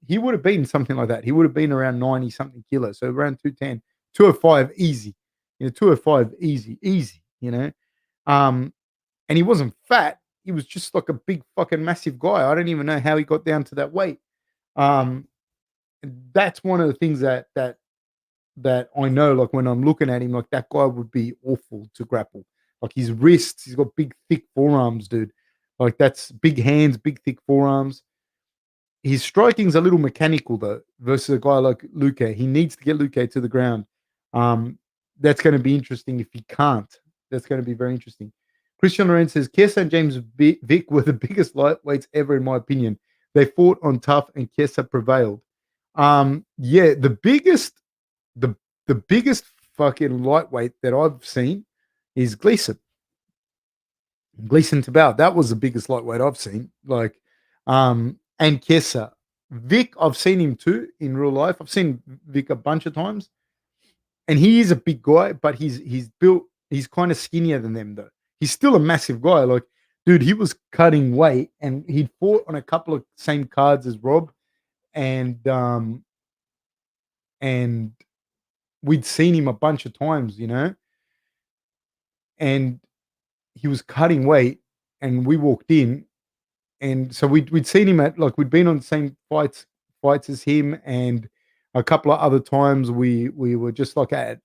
something like that. He would have been around 90 something kilos. So around 210, 205 easy. 205 easy, easy, and he wasn't fat. He was just like a big fucking massive guy. I don't even know how he got down to that weight. Um, that's one of the things that I know, like when I'm looking at him, like that guy would be awful to grapple. Like his wrists, he's got big, thick forearms, dude. Like that's big hands, big, thick forearms. His striking's a little mechanical though, versus a guy like Luque. He needs to get Luque to the ground. Um, that's going to be interesting if he can't. That's going to be very interesting. Christian Lorenz says, Chiesa and James Vick were the biggest lightweights ever, in my opinion. They fought on tough and Chiesa prevailed. Yeah, the the biggest fucking lightweight that I've seen is Gleason. Gleason Tabau. That was the biggest lightweight I've seen. Like, and Kessa. Vic, I've seen him too in real life. I've seen Vic a bunch of times, and he is a big guy, but he's built. He's kind of skinnier than them though. He's still a massive guy. Like, dude, he was cutting weight, and he'd fought on a couple of same cards as Rob, and and we'd seen him a bunch of times, and he was cutting weight, and we walked in, and so we'd seen him at like we'd been on the same fights as him, and a couple of other times we were just like at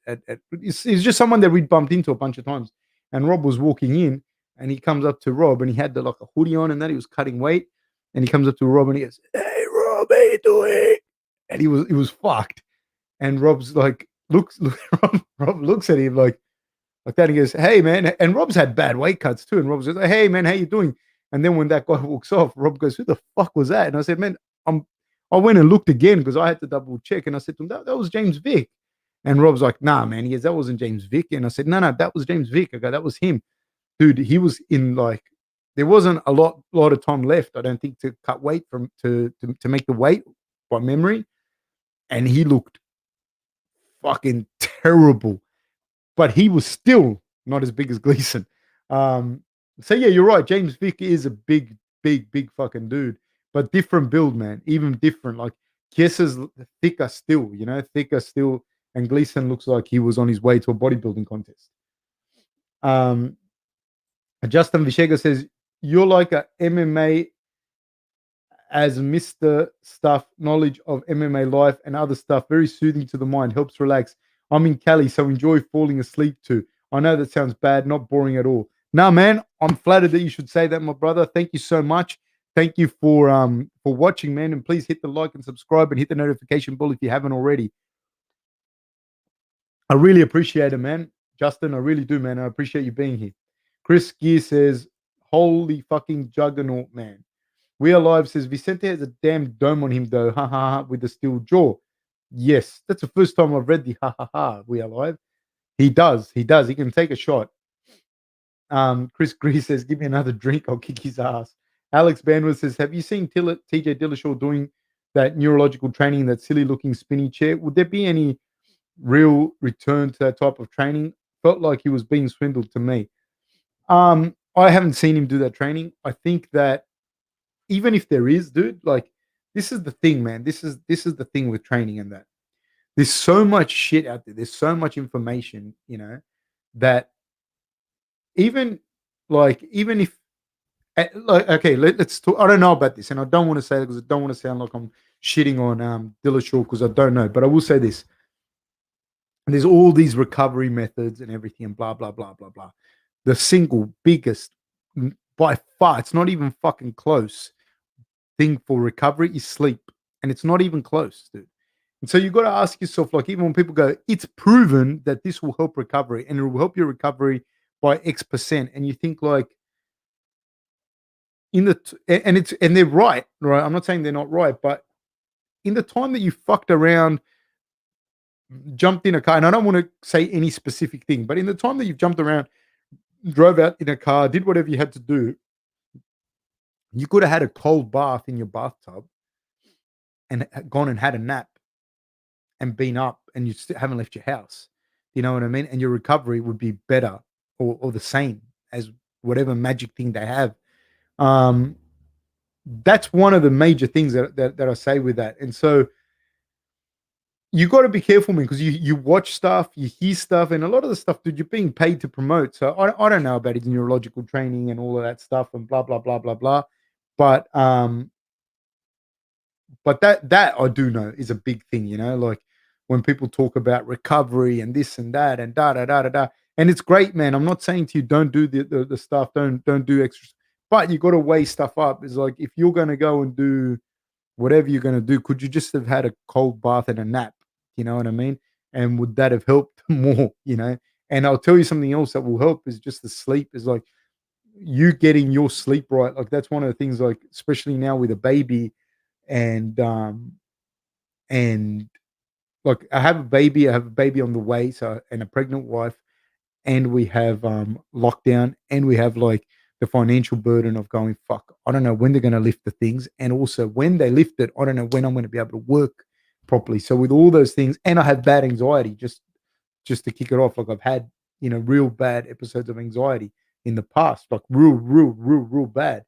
he's just someone that we'd bumped into a bunch of times, and Rob was walking in, and he comes up to Rob, and he had like a hoodie on, and that he was cutting weight, and he comes up to Rob, and he goes, "Hey Rob, how you doing?" And he was fucked, and Rob's like Rob looks at him like that. He goes, "Hey man," and Rob's had bad weight cuts too. And Rob says, "Hey man, how you doing?" And then when that guy walks off, Rob goes, "Who the fuck was that?" And I said, "Man, I went and looked again because I had to double check." And I said to him, "That was James Vick." And Rob's like, "Nah, man." He goes, "That wasn't James Vick." And I said, "No, that was James Vick." I go, "That was him, dude." He was in like there wasn't a lot of time left. I don't think to cut weight from to make the weight by memory, and he looked fucking terrible, but he was still not as big as Gleason. Um, so yeah, you're right. James Vick is a big, big, big fucking dude, but different build, man. Even different. Like Kiesa's thicker still, and Gleason looks like he was on his way to a bodybuilding contest. Um, Justin Vishega says you're like a MMA as Mr. Stuff, knowledge of MMA life and other stuff, very soothing to the mind, helps relax. I'm in Cali, so enjoy falling asleep too. I know that sounds bad, not boring at all. Nah, man, I'm flattered that you should say that, my brother. Thank you so much. Thank you for watching, man, and please hit the like and subscribe and hit the notification bell if you haven't already. I really appreciate it, man. Justin, I really do, man. I appreciate you being here. Chris Gear says, holy fucking juggernaut, man. We Are Live says Vicente has a damn dome on him though, ha ha ha, with a steel jaw. Yes, that's the first time I've read the ha ha ha. We Are Live. He does. He does. He can take a shot. Chris Grease says, "Give me another drink, I'll kick his ass." Alex Bandwood says, "Have you seen TJ Dillashaw doing that neurological training, that silly looking spinny chair? Would there be any real return to that type of training? Felt like he was being swindled to me." I haven't seen him do that training. I think that even if there is, dude, like this is the thing, man. This is the thing with training and that. There's so much shit out there. There's so much information, that even if like okay, let's talk. I don't know about this, and I don't want to say it because I don't want to sound like I'm shitting on Dillashaw because I don't know, but I will say this. There's all these recovery methods and everything and blah blah blah blah blah. The single biggest by far, it's not even fucking close thing for recovery is sleep. And it's not even close, dude. And so you got to ask yourself, like, even when people go, it's proven that this will help recovery and it will help your recovery by X%. And you think, like, and they're right, right? I'm not saying they're not right, but in the time that you fucked around, jumped in a car, and I don't want to say any specific thing, but in the time that you've jumped around, drove out in a car, did whatever you had to do, you could have had a cold bath in your bathtub and gone and had a nap and been up and you haven't left your house. You know what I mean? And your recovery would be better or the same as whatever magic thing they have. Um, that's one of the major things that I say with that. And so you got to be careful, man, because you watch stuff, you hear stuff, and a lot of the stuff, dude, you're being paid to promote. So I don't know about his neurological training and all of that stuff and blah blah blah blah blah. But that I do know is a big thing, like when people talk about recovery and this and that and da da da da da. And it's great, man. I'm not saying to you don't do the stuff, don't do extra, but you got to weigh stuff up. It's like if you're gonna go and do whatever you're gonna do, could you just have had a cold bath and a nap? You know what I mean? And would that have helped more? And I'll tell you something else that will help is just the sleep. Is like you getting your sleep right. Like that's one of the things. Like especially now with a baby, and look, I have a baby. I have a baby on the way, so and a pregnant wife, and we have lockdown, and we have like the financial burden of going, fuck, I don't know when they're going to lift the things, and also when they lift it, I don't know when I'm going to be able to work properly. So with all those things, and I have bad anxiety, just to kick it off, like I've had real bad episodes of anxiety in the past, like real bad.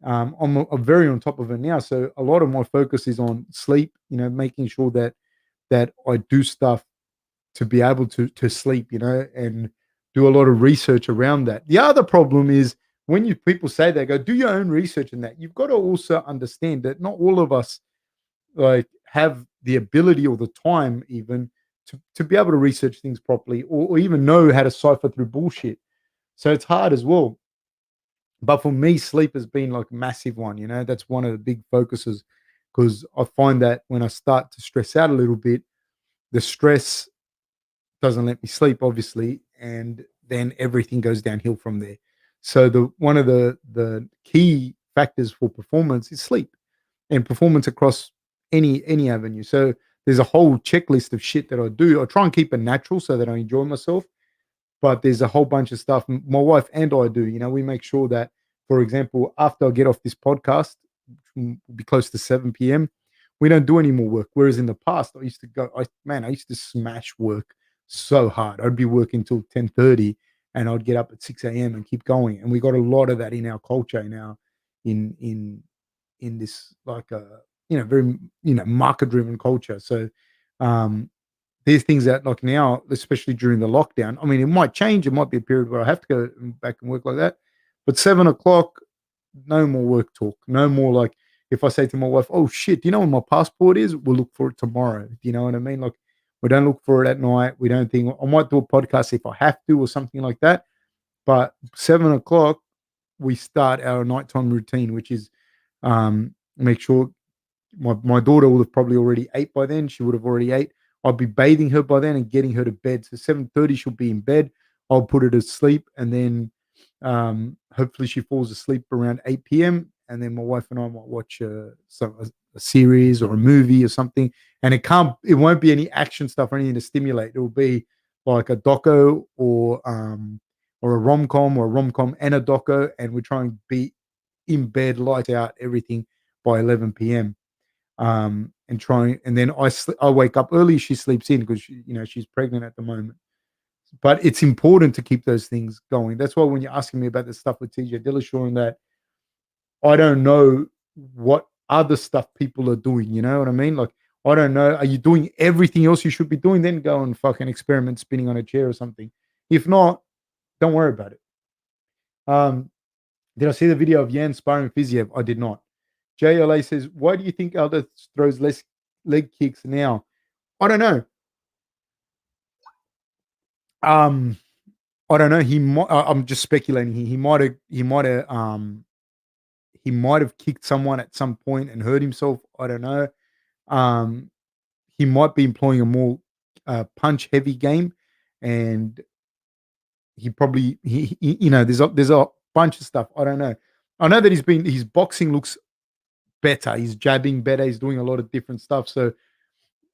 I'm very on top of it now. So a lot of my focus is on sleep, making sure that I do stuff to be able to sleep, and do a lot of research around that. The other problem is when you people say they go, do your own research in that, you've got to also understand that not all of us like have the ability or the time even to be able to research things properly or even know how to cipher through bullshit. So it's hard as well. But for me, sleep has been like a massive one. That's one of the big focuses because I find that when I start to stress out a little bit, the stress doesn't let me sleep, obviously, and then everything goes downhill from there. So the one of the key factors for performance is sleep and performance across any avenue. So there's a whole checklist of shit that I do. I try and keep it natural so that I enjoy myself, but there's a whole bunch of stuff my wife and I do. We make sure that, for example, after I get off this podcast, which will be close to 7 p.m., we don't do any more work. Whereas in the past, I used to go, I used to smash work so hard. I'd be working till 10:30 and I'd get up at 6 a.m. and keep going. And we got a lot of that in our culture now in this like very market driven culture. So um there's things that like now, especially during the lockdown. I mean, it might change. It might be a period where I have to go back and work like that. But 7 o'clock, no more work talk. No more like if I say to my wife, "Oh shit, do you know when my passport is?" We'll look for it tomorrow. Do you know what I mean? Like we don't look for it at night. We don't think I might do a podcast if I have to or something like that. But 7 o'clock, we start our nighttime routine, which is make sure my daughter will have probably already ate by then. She would have already ate. I'll be bathing her by then and getting her to bed. So 7:30 she'll be in bed. I'll put her to sleep, and then hopefully she falls asleep around 8 p.m. And then my wife and I might watch a series or a movie or something. And it won't be any action stuff or anything to stimulate. It will be like a doco or a rom com and a doco, and we try and be in bed, lights out, everything by 11 p.m. And trying, and then I wake up early. She sleeps in because she's pregnant at the moment. But it's important to keep those things going. That's why when you're asking me about the stuff with TJ Dillashaw and that, I don't know what other stuff people are doing. You know what I mean? Like I don't know. Are you doing everything else you should be doing? Then go and fucking experiment spinning on a chair or something. If not, don't worry about it. Did I see the video of Yan sparring Fiziev? I did not. JLA says, why do you think Aldo throws less leg kicks now? I don't know. I don't know. I'm just speculating here. He might have kicked someone at some point and hurt himself. I don't know. Um, he might be employing a more punch heavy game, and he probably there's a bunch of stuff. I don't know. I know that his boxing looks better. He's jabbing better. He's doing a lot of different stuff. So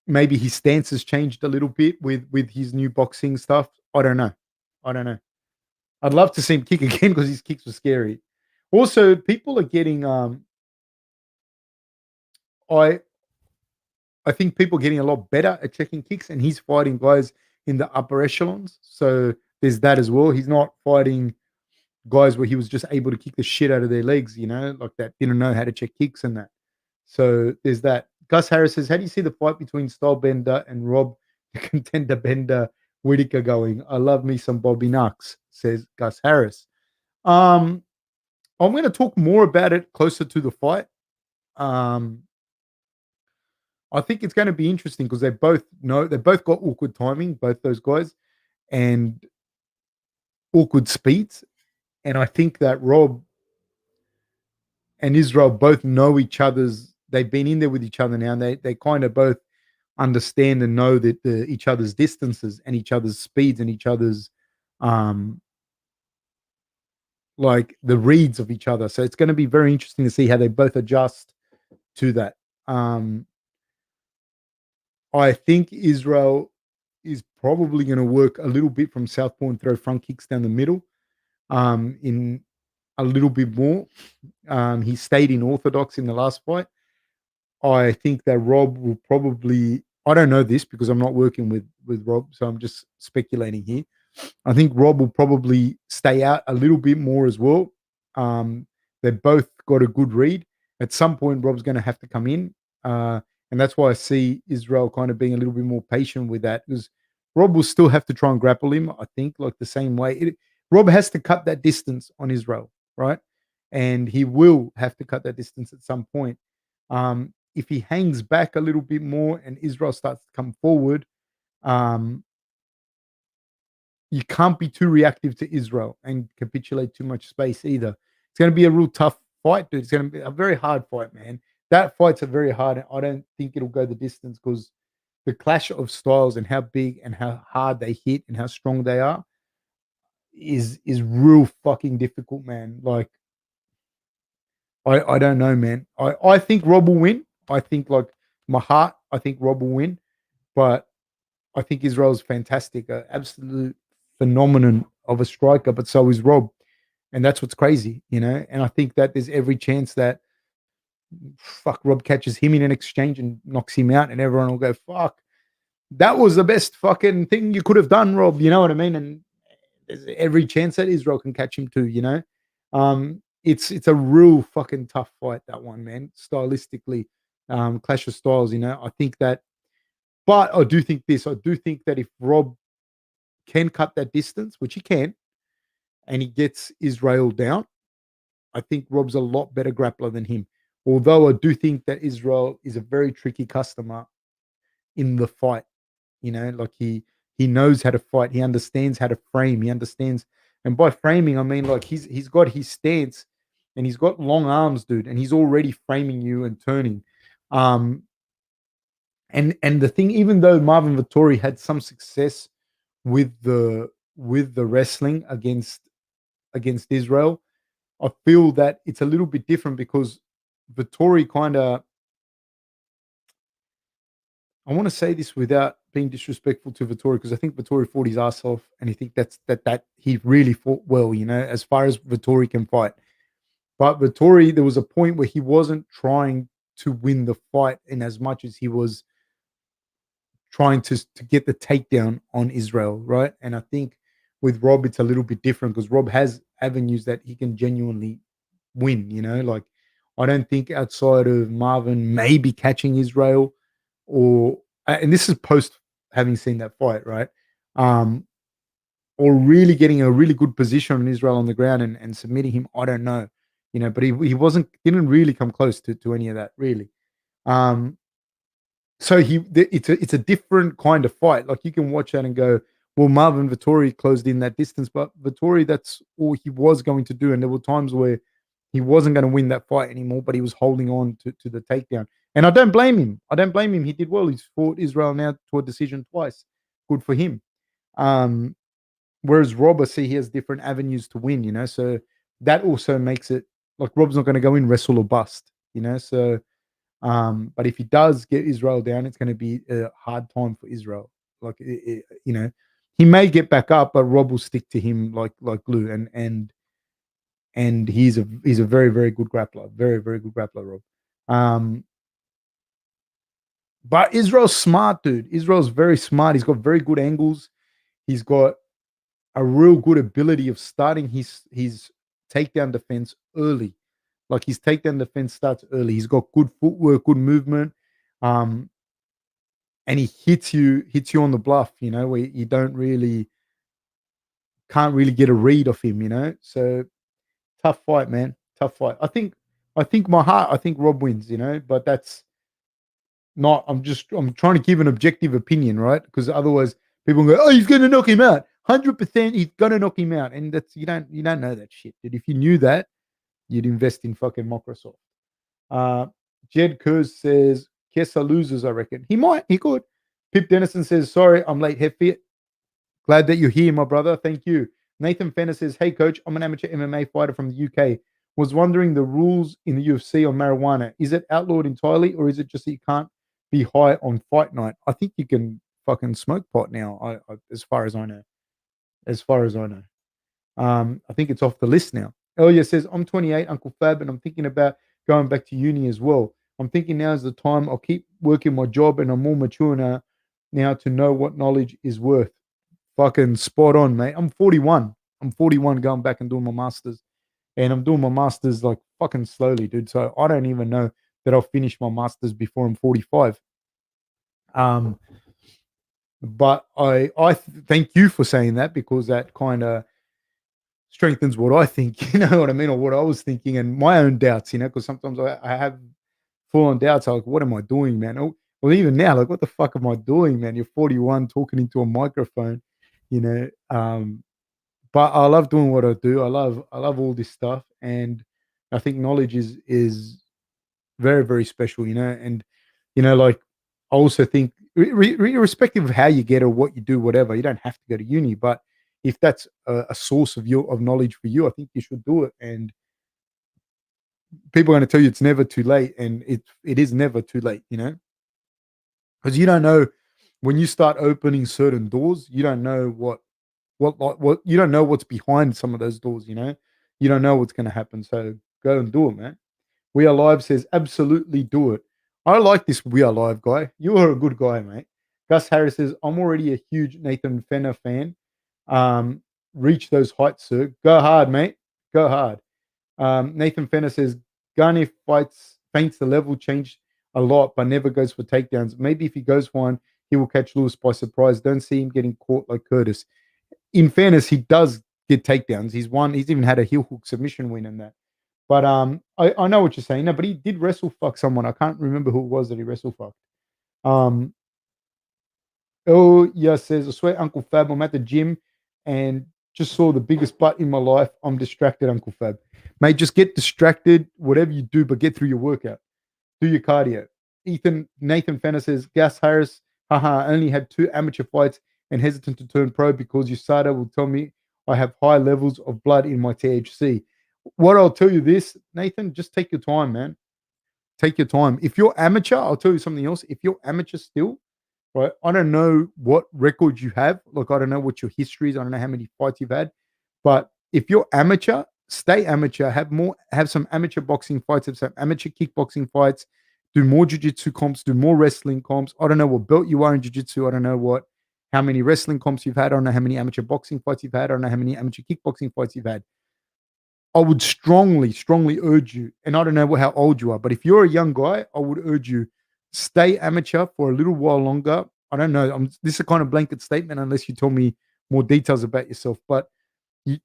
maybe his stance has changed a little bit with his new boxing stuff. I don't know. I don't know. I'd love to see him kick again because his kicks were scary. Also, people are getting I I think people are getting a lot better at checking kicks, and he's fighting guys in the upper echelons. So there's that as well. He's not fighting guys where he was just able to kick the shit out of their legs, like that didn't know how to check kicks and that. So there's that. Gus Harris says, how do you see the fight between Stylebender and Rob, the contender Bender Whitaker going? I love me some Bobby Knox, says Gus Harris. I'm going to talk more about it closer to the fight. I think it's going to be interesting because they both got awkward timing, both those guys, and awkward speeds. And I think that Rob and Israel both know each other's. They've been in there with each other now, and they kind of both understand and know that each other's distances and each other's speeds and each other's um like the reads of each other. So it's going to be very interesting to see how they both adjust to that. Um I think Israel is probably going to work a little bit from southpaw and throw front kicks down the middle. In a little bit more. He stayed in orthodox in the last fight. I think that Rob will probably. I don't know this because I'm not working with Rob, so I'm just speculating here. I think Rob will probably stay out a little bit more as well. They both got a good read. At some point, Rob's going to have to come in, and that's why I see Israel kind of being a little bit more patient with that because Rob will still have to try and grapple him. I think like the same way. Rob has to cut that distance on Israel, right? And he will have to cut that distance at some point. If he hangs back a little bit more and Israel starts to come forward, um, you can't be too reactive to Israel and capitulate too much space either. It's going to be a real tough fight, dude. It's going to be a very hard fight, man. That fight's a very hard. I don't think it'll go the distance because the clash of styles and how big and how hard they hit and how strong they are is real fucking difficult, man. Like I don't know, man. I think Rob will win. I think like my heart, I think Rob will win, but I think Israel's fantastic, an absolute phenomenon of a striker, but so is Rob. And that's what's crazy. And I think that there's every chance that Rob catches him in an exchange and knocks him out, and everyone will go, fuck, that was the best fucking thing you could have done, Rob. You know what I mean? And there's every chance that Israel can catch him too. It's a real fucking tough fight, that one, man. Stylistically, clash of styles. I think that, but I do think this. I do think that if Rob can cut that distance, which he can, and he gets Israel down, I think Rob's a lot better grappler than him. Although I do think that Israel is a very tricky customer in the fight. Like he knows how to fight. He understands how to frame. He understands, and by framing, I mean like he's got his stance, and he's got long arms, dude, and he's already framing you and turning. Um, and the thing, even though Marvin Vittori had some success with the wrestling against Israel, I feel that it's a little bit different because Vittori kind of. I want to say this without being disrespectful to Vittori because I think Vittori fought his ass off, and I think that he really fought well. As far as Vittori can fight, but Vittori, there was a point where he wasn't trying to win the fight in as much as he was trying to get the takedown on Israel, right? And I think with Rob, it's a little bit different because Rob has avenues that he can genuinely win. Like I don't think outside of Marvin maybe catching Israel or and this is post having seen that fight, right? Um, or really getting a really good position on Israel on the ground and submitting him. I don't know, but he didn't really come close to any of that really. Um, so it's a different kind of fight. Like you can watch that and go, well, Marvin Vittori closed in that distance, but Vittori, that's all he was going to do. And there were times where he wasn't going to win that fight anymore, but he was holding on to the takedown. And I don't blame him. I don't blame him. He did well. He's fought Israel now to a decision twice. Good for him. Um, whereas Rob, I see he has different avenues to win. So that also makes it like Rob's not going to go in wrestle or bust. So but if he does get Israel down, it's going to be a hard time for Israel. Like he may get back up, but Rob will stick to him like glue. And he's a very very good grappler, very very good grappler, Rob. Um, But Israel's smart, dude. Israel's very smart. He's got very good angles. He's got a real good ability of starting his takedown defense early. Like his takedown defense starts early. He's got good footwork, good movement, um, and he hits you on the bluff. You know, where you don't really can't really get a read of him. You know, so tough fight, man. Tough fight. I think my heart. I think Rob wins. You know, but that's not. I'm trying to give an objective opinion, right? Because otherwise, people go, "Oh, he's going to knock him out. 100%, he's going to knock him out." And that's you don't know that shit, dude. If you knew that, you'd invest in fucking Microsoft. Uh, Jed Kurz says Kessa loses. I reckon he might. He could. Pip Dennison says, "Sorry, I'm late. Heavy. Glad that you're here, my brother. Thank you." Nathan Fenner says, "Hey, coach, I'm an amateur MMA fighter from the UK. Was wondering the rules in the UFC on marijuana. Is it outlawed entirely, or is it just that you can't be high on fight night? I think you can fucking smoke pot now. As far as I know. As far as I know. I think it's off the list now." Elia says, "I'm 28, Uncle Fab, and I'm thinking about going back to uni as well. I'm thinking now is the time. I'll keep working my job, and I'm more mature now to know what knowledge is worth." Fucking spot on, mate. I'm 41. I'm 41 going back and doing my masters. And I'm doing my masters like fucking slowly, dude. So I don't even know that I'll finish my masters before I'm 45. Um, but thank you for saying that, because that kind of strengthens what I think, you know what I mean, or what I was thinking, and my own doubts, because sometimes I have full on doubts. I'm like, what am I doing, man? Oh, well, even now, like, what the fuck am I doing, man? You're 41 talking into a microphone, you know. But I love doing what I do. I love all this stuff, and I think knowledge is very, very special, and like, I also think, irrespective of how you get or what you do, whatever, you don't have to go to uni, but if that's a source of knowledge for you, I think you should do it. And people are going to tell you it's never too late, and it is never too late, because you don't know when you start opening certain doors, you don't know what you don't know what's behind some of those doors, you don't know what's going to happen. So go and do it, man. We Are Live says, absolutely do it. I like this We Are Live guy. You are a good guy, mate. Gus Harris says, I'm already a huge Nathan Fenner fan. Reach those heights, sir. Go hard, mate. Go hard. Nathan Fenner says, Gane faints the level change a lot, but never goes for takedowns. Maybe if he goes for one, he will catch Lewis by surprise. Don't see him getting caught like Curtis. In fairness, he does get takedowns. He's even had a heel hook submission win in that. But I know what you're saying. No, but he did wrestle fuck someone. I can't remember who it was that he wrestle fucked. Oh yeah, says, I swear, Uncle Fab, I'm at the gym and just saw the biggest butt in my life. I'm distracted, Uncle Fab. Mate, just get distracted, whatever you do, but get through your workout. Do your cardio. Nathan Fenner says, Gas Harris, haha, I only had 2 amateur fights and hesitant to turn pro because USADA will tell me I have high levels of blood in my THC. What I'll tell you this, Nathan, just take your time, man. Take your time. If you're amateur, I'll tell you something else. If you're amateur still, right, I don't know what records you have. Like, I don't know what your history is. I don't know how many fights you've had. But if you're amateur, stay amateur. Have some amateur boxing fights, have some amateur kickboxing fights, do more jiu-jitsu comps, do more wrestling comps. I don't know what belt you are in jiu-jitsu. I don't know how many wrestling comps you've had. I don't know how many amateur boxing fights you've had. I don't know how many amateur kickboxing fights you've had. I would strongly, strongly urge you, and I don't know how old you are, but if you're a young guy, I would urge you, stay amateur for a little while longer. I don't know. This is a kind of blanket statement unless you tell me more details about yourself, but you,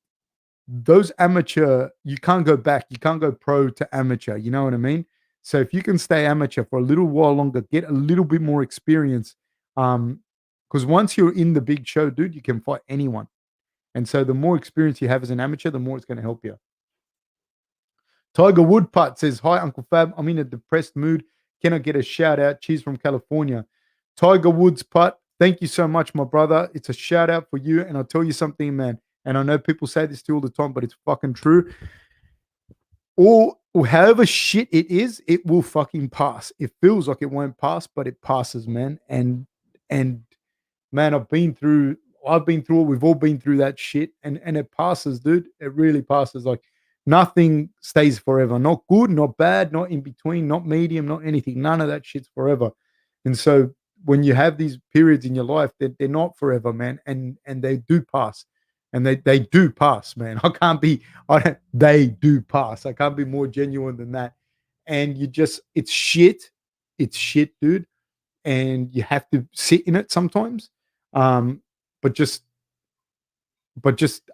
those amateur, you can't go back. You can't go pro to amateur. You know what I mean? So if you can stay amateur for a little while longer, get a little bit more experience. Because once you're in the big show, dude, you can fight anyone. And so the more experience you have as an amateur, the more it's going to help you. Tiger Woodputt says, hi, Uncle Fab. I'm in a depressed mood. Can I get a shout out? Cheers from California. Tiger Woods Putt, thank you so much, my brother. It's a shout out for you. And I'll tell you something, man. And I know people say this to you all the time, but it's fucking true. Or however shit it is, it will fucking pass. It feels like it won't pass, but it passes, man. And man, I've been through it. We've all been through that shit. And it passes, dude. It really passes. Like, nothing stays forever. Not good, not bad, not in between, not medium, not anything. None of that shit's forever. And so when you have these periods in your life, they're not forever, man, and they do pass, and they do pass, man. I can't be, I don't, they do pass. I can't be more genuine than that. And you just, it's shit, dude, and you have to sit in it sometimes. Um, but just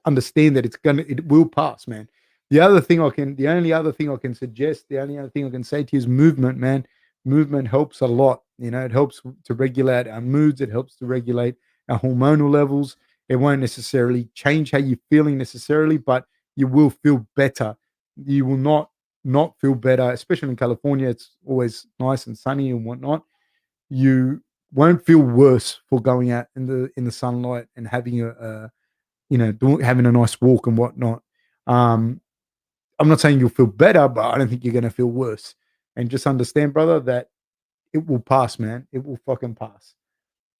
understand that it will pass, man. The only other thing I can suggest, the only other thing I can say to you is movement, man. Movement helps a lot. It helps to regulate our moods. It helps to regulate our hormonal levels. It won't necessarily change how you're feeling necessarily, but you will feel better. You will not feel better, especially in California. It's always nice and sunny and whatnot. You won't feel worse for going out in the sunlight and having having a nice walk and whatnot. Um, I'm not saying you'll feel better, but I don't think you're going to feel worse. And just understand, brother, that it will pass, man. It will fucking pass.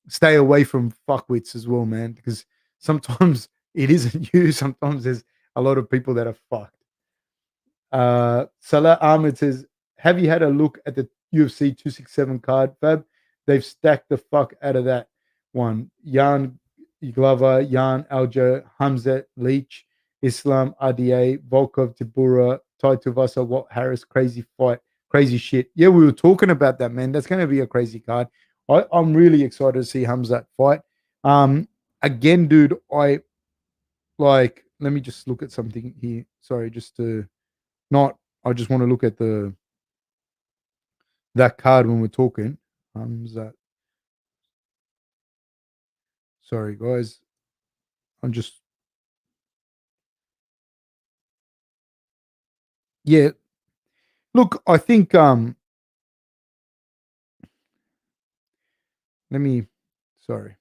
Stay away from fuckwits as well, man, because sometimes it isn't you. Sometimes there's a lot of people that are fucked. Salah Ahmed says, have you had a look at the UFC 267 card, Fab? They've stacked the fuck out of that one. Jan Glover, Jan Aljo, Hamzat, Leach, Islam, RDA, Volkov, Tibura, Tai Tuvasa, Watt Harris, crazy fight, crazy shit. Yeah, we were talking about that, man. That's going to be a crazy card. I'm really excited to see Hamzat fight. Again, dude, let me just look at something here. Sorry, just to not, I just want to look at that card when we're talking. That sorry guys. I'm just yeah. Look, I think let me sorry.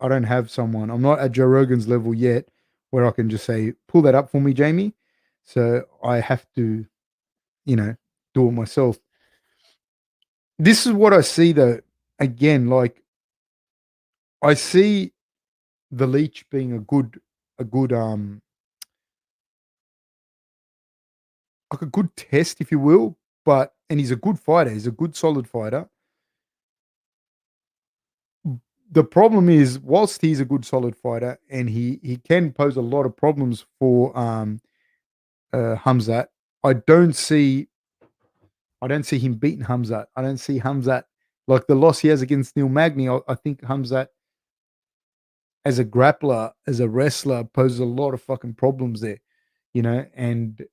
I don't have someone. I'm not at Joe Rogan's level yet where I can just say, pull that up for me, Jamie. So I have to, you know, do it myself. This is what I see though. Again, like I see the leech being a good like a good test, if you will. And he's a good fighter. He's a good, solid fighter. The problem is, whilst he's a good, solid fighter, and he can pose a lot of problems for Hamzat, I don't see I don't see him beating Hamzat. I don't see Hamzat like the loss he has against Neil Magny. I think Hamzat as a grappler, as a wrestler, poses a lot of fucking problems there, and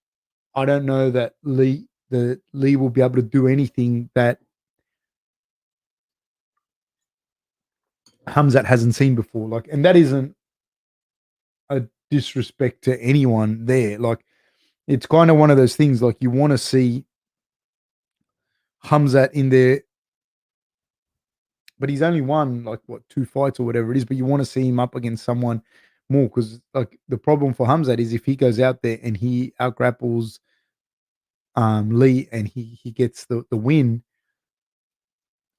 I don't know that Lee will be able to do anything that Hamzat hasn't seen before. Like, and that isn't a disrespect to anyone there. Like, it's kind of one of those things. Like, you want to see Hamzat in there, but he's only won like what 2 fights or whatever it is. But you want to see him up against someone more because like the problem for Hamzat is if he goes out there and he outgrapples Lee and he gets the win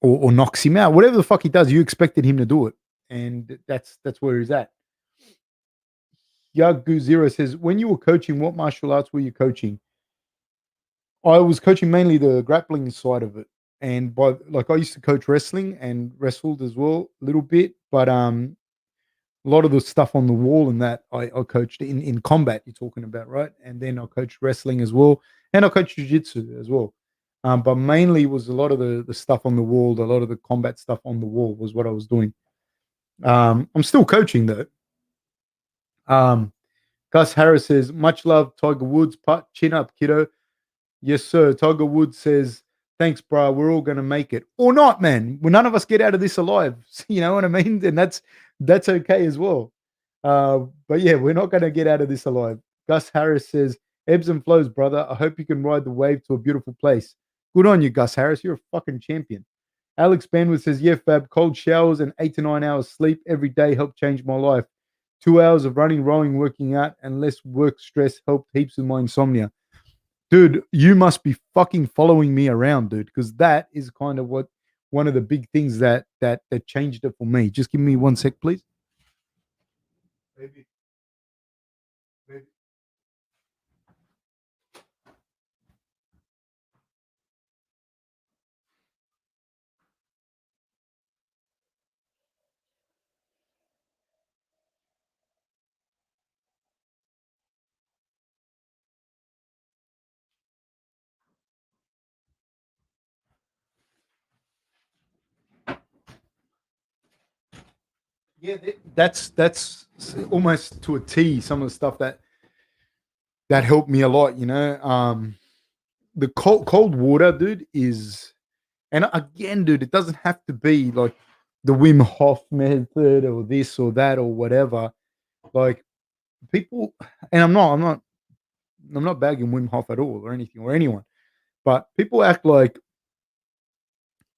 or knocks him out, whatever the fuck he does, you expected him to do it, and that's where he's at. Yagu Zero says, when you were coaching, what martial arts were you coaching? I was coaching mainly the grappling side of it, and by like I used to coach wrestling and wrestled as well a little bit, but a lot of the stuff on the wall and that I coached in combat. You're talking about, right? And then I coached wrestling as well, and I coached jiu-jitsu as well. But mainly was a lot of the stuff on the wall, a lot of the combat stuff on the wall was what I was doing. I'm still coaching though. Um, Gus Harris says, much love, Tiger Woods. Putt, chin up, kiddo. Yes, sir. Tiger Woods says, thanks, bro. We're all gonna make it. Or not, man. Well, none of us get out of this alive. You know what I mean? And that's okay as well. But yeah, we're not gonna get out of this alive. Gus Harris says, ebbs and flows, brother. I hope you can ride the wave to a beautiful place. Good on you, Gus Harris. You're a fucking champion. Alex Benwood says, yeah, Fab, cold showers and 8 to 9 hours sleep every day helped change my life. 2 hours of running, rowing, working out, and less work stress helped heaps with my insomnia. Dude, you must be fucking following me around, dude, because that is kind of what one of the big things that changed it for me. Just give me 1 sec, please. Maybe, maybe. Yeah, that's almost to a T. Some of the stuff that helped me a lot. The cold water, dude, is and again, dude, it doesn't have to be like the Wim Hof method or this or that or whatever. Like people, and I'm not bagging Wim Hof at all or anything or anyone, but people act like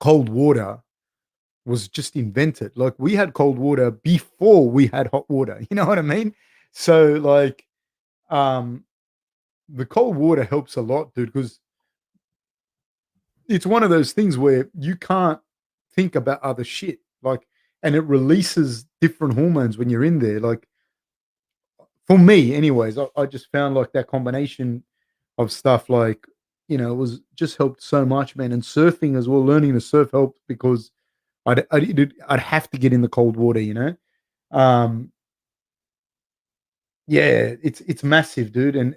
cold water was just invented. Like we had cold water before we had hot water. You know what I mean? So like, um, the cold water helps a lot, dude, because it's one of those things where you can't think about other shit. Like, and it releases different hormones when you're in there. Like for me, anyways, I just found like that combination of stuff, like, it was just helped so much, man. And surfing as well, learning to surf helped because I'd have to get in the cold water. Um, yeah, it's massive, dude, and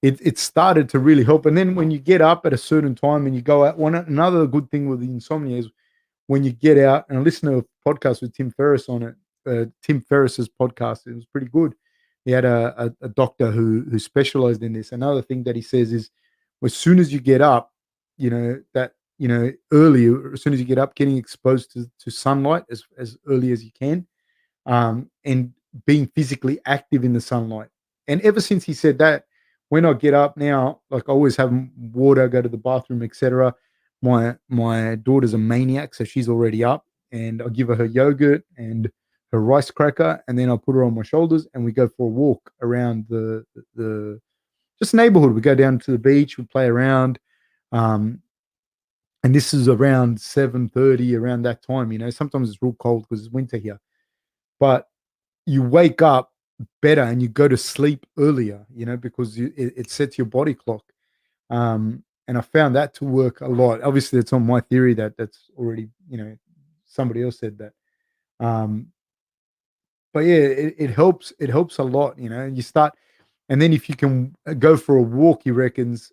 it started to really help. And then when you get up at a certain time and you go out, another good thing with the insomnia is when you get out, and I listened to a podcast with Tim Ferriss on it. Tim Ferriss's podcast, it was pretty good. He had a doctor who specialized in this. Another thing that he says is, as soon as you get up, earlier, as soon as you get up, getting exposed to sunlight as early as you can, and being physically active in the sunlight. And ever since he said that, when I get up now, like I always have water, go to the bathroom, etc. My daughter's a maniac, so she's already up, and I give her yogurt and her rice cracker, and then I put her on my shoulders, and we go for a walk around the just neighborhood. We go down to the beach, we play around, um, and this is around 7:30, around that time. Sometimes it's real cold because it's winter here, but you wake up better and you go to sleep earlier, because it sets your body clock. And I found that to work a lot. Obviously, it's on my theory that's already, somebody else said that. Um, but yeah, it helps. It helps a lot, and you start, and then if you can go for a walk, he reckons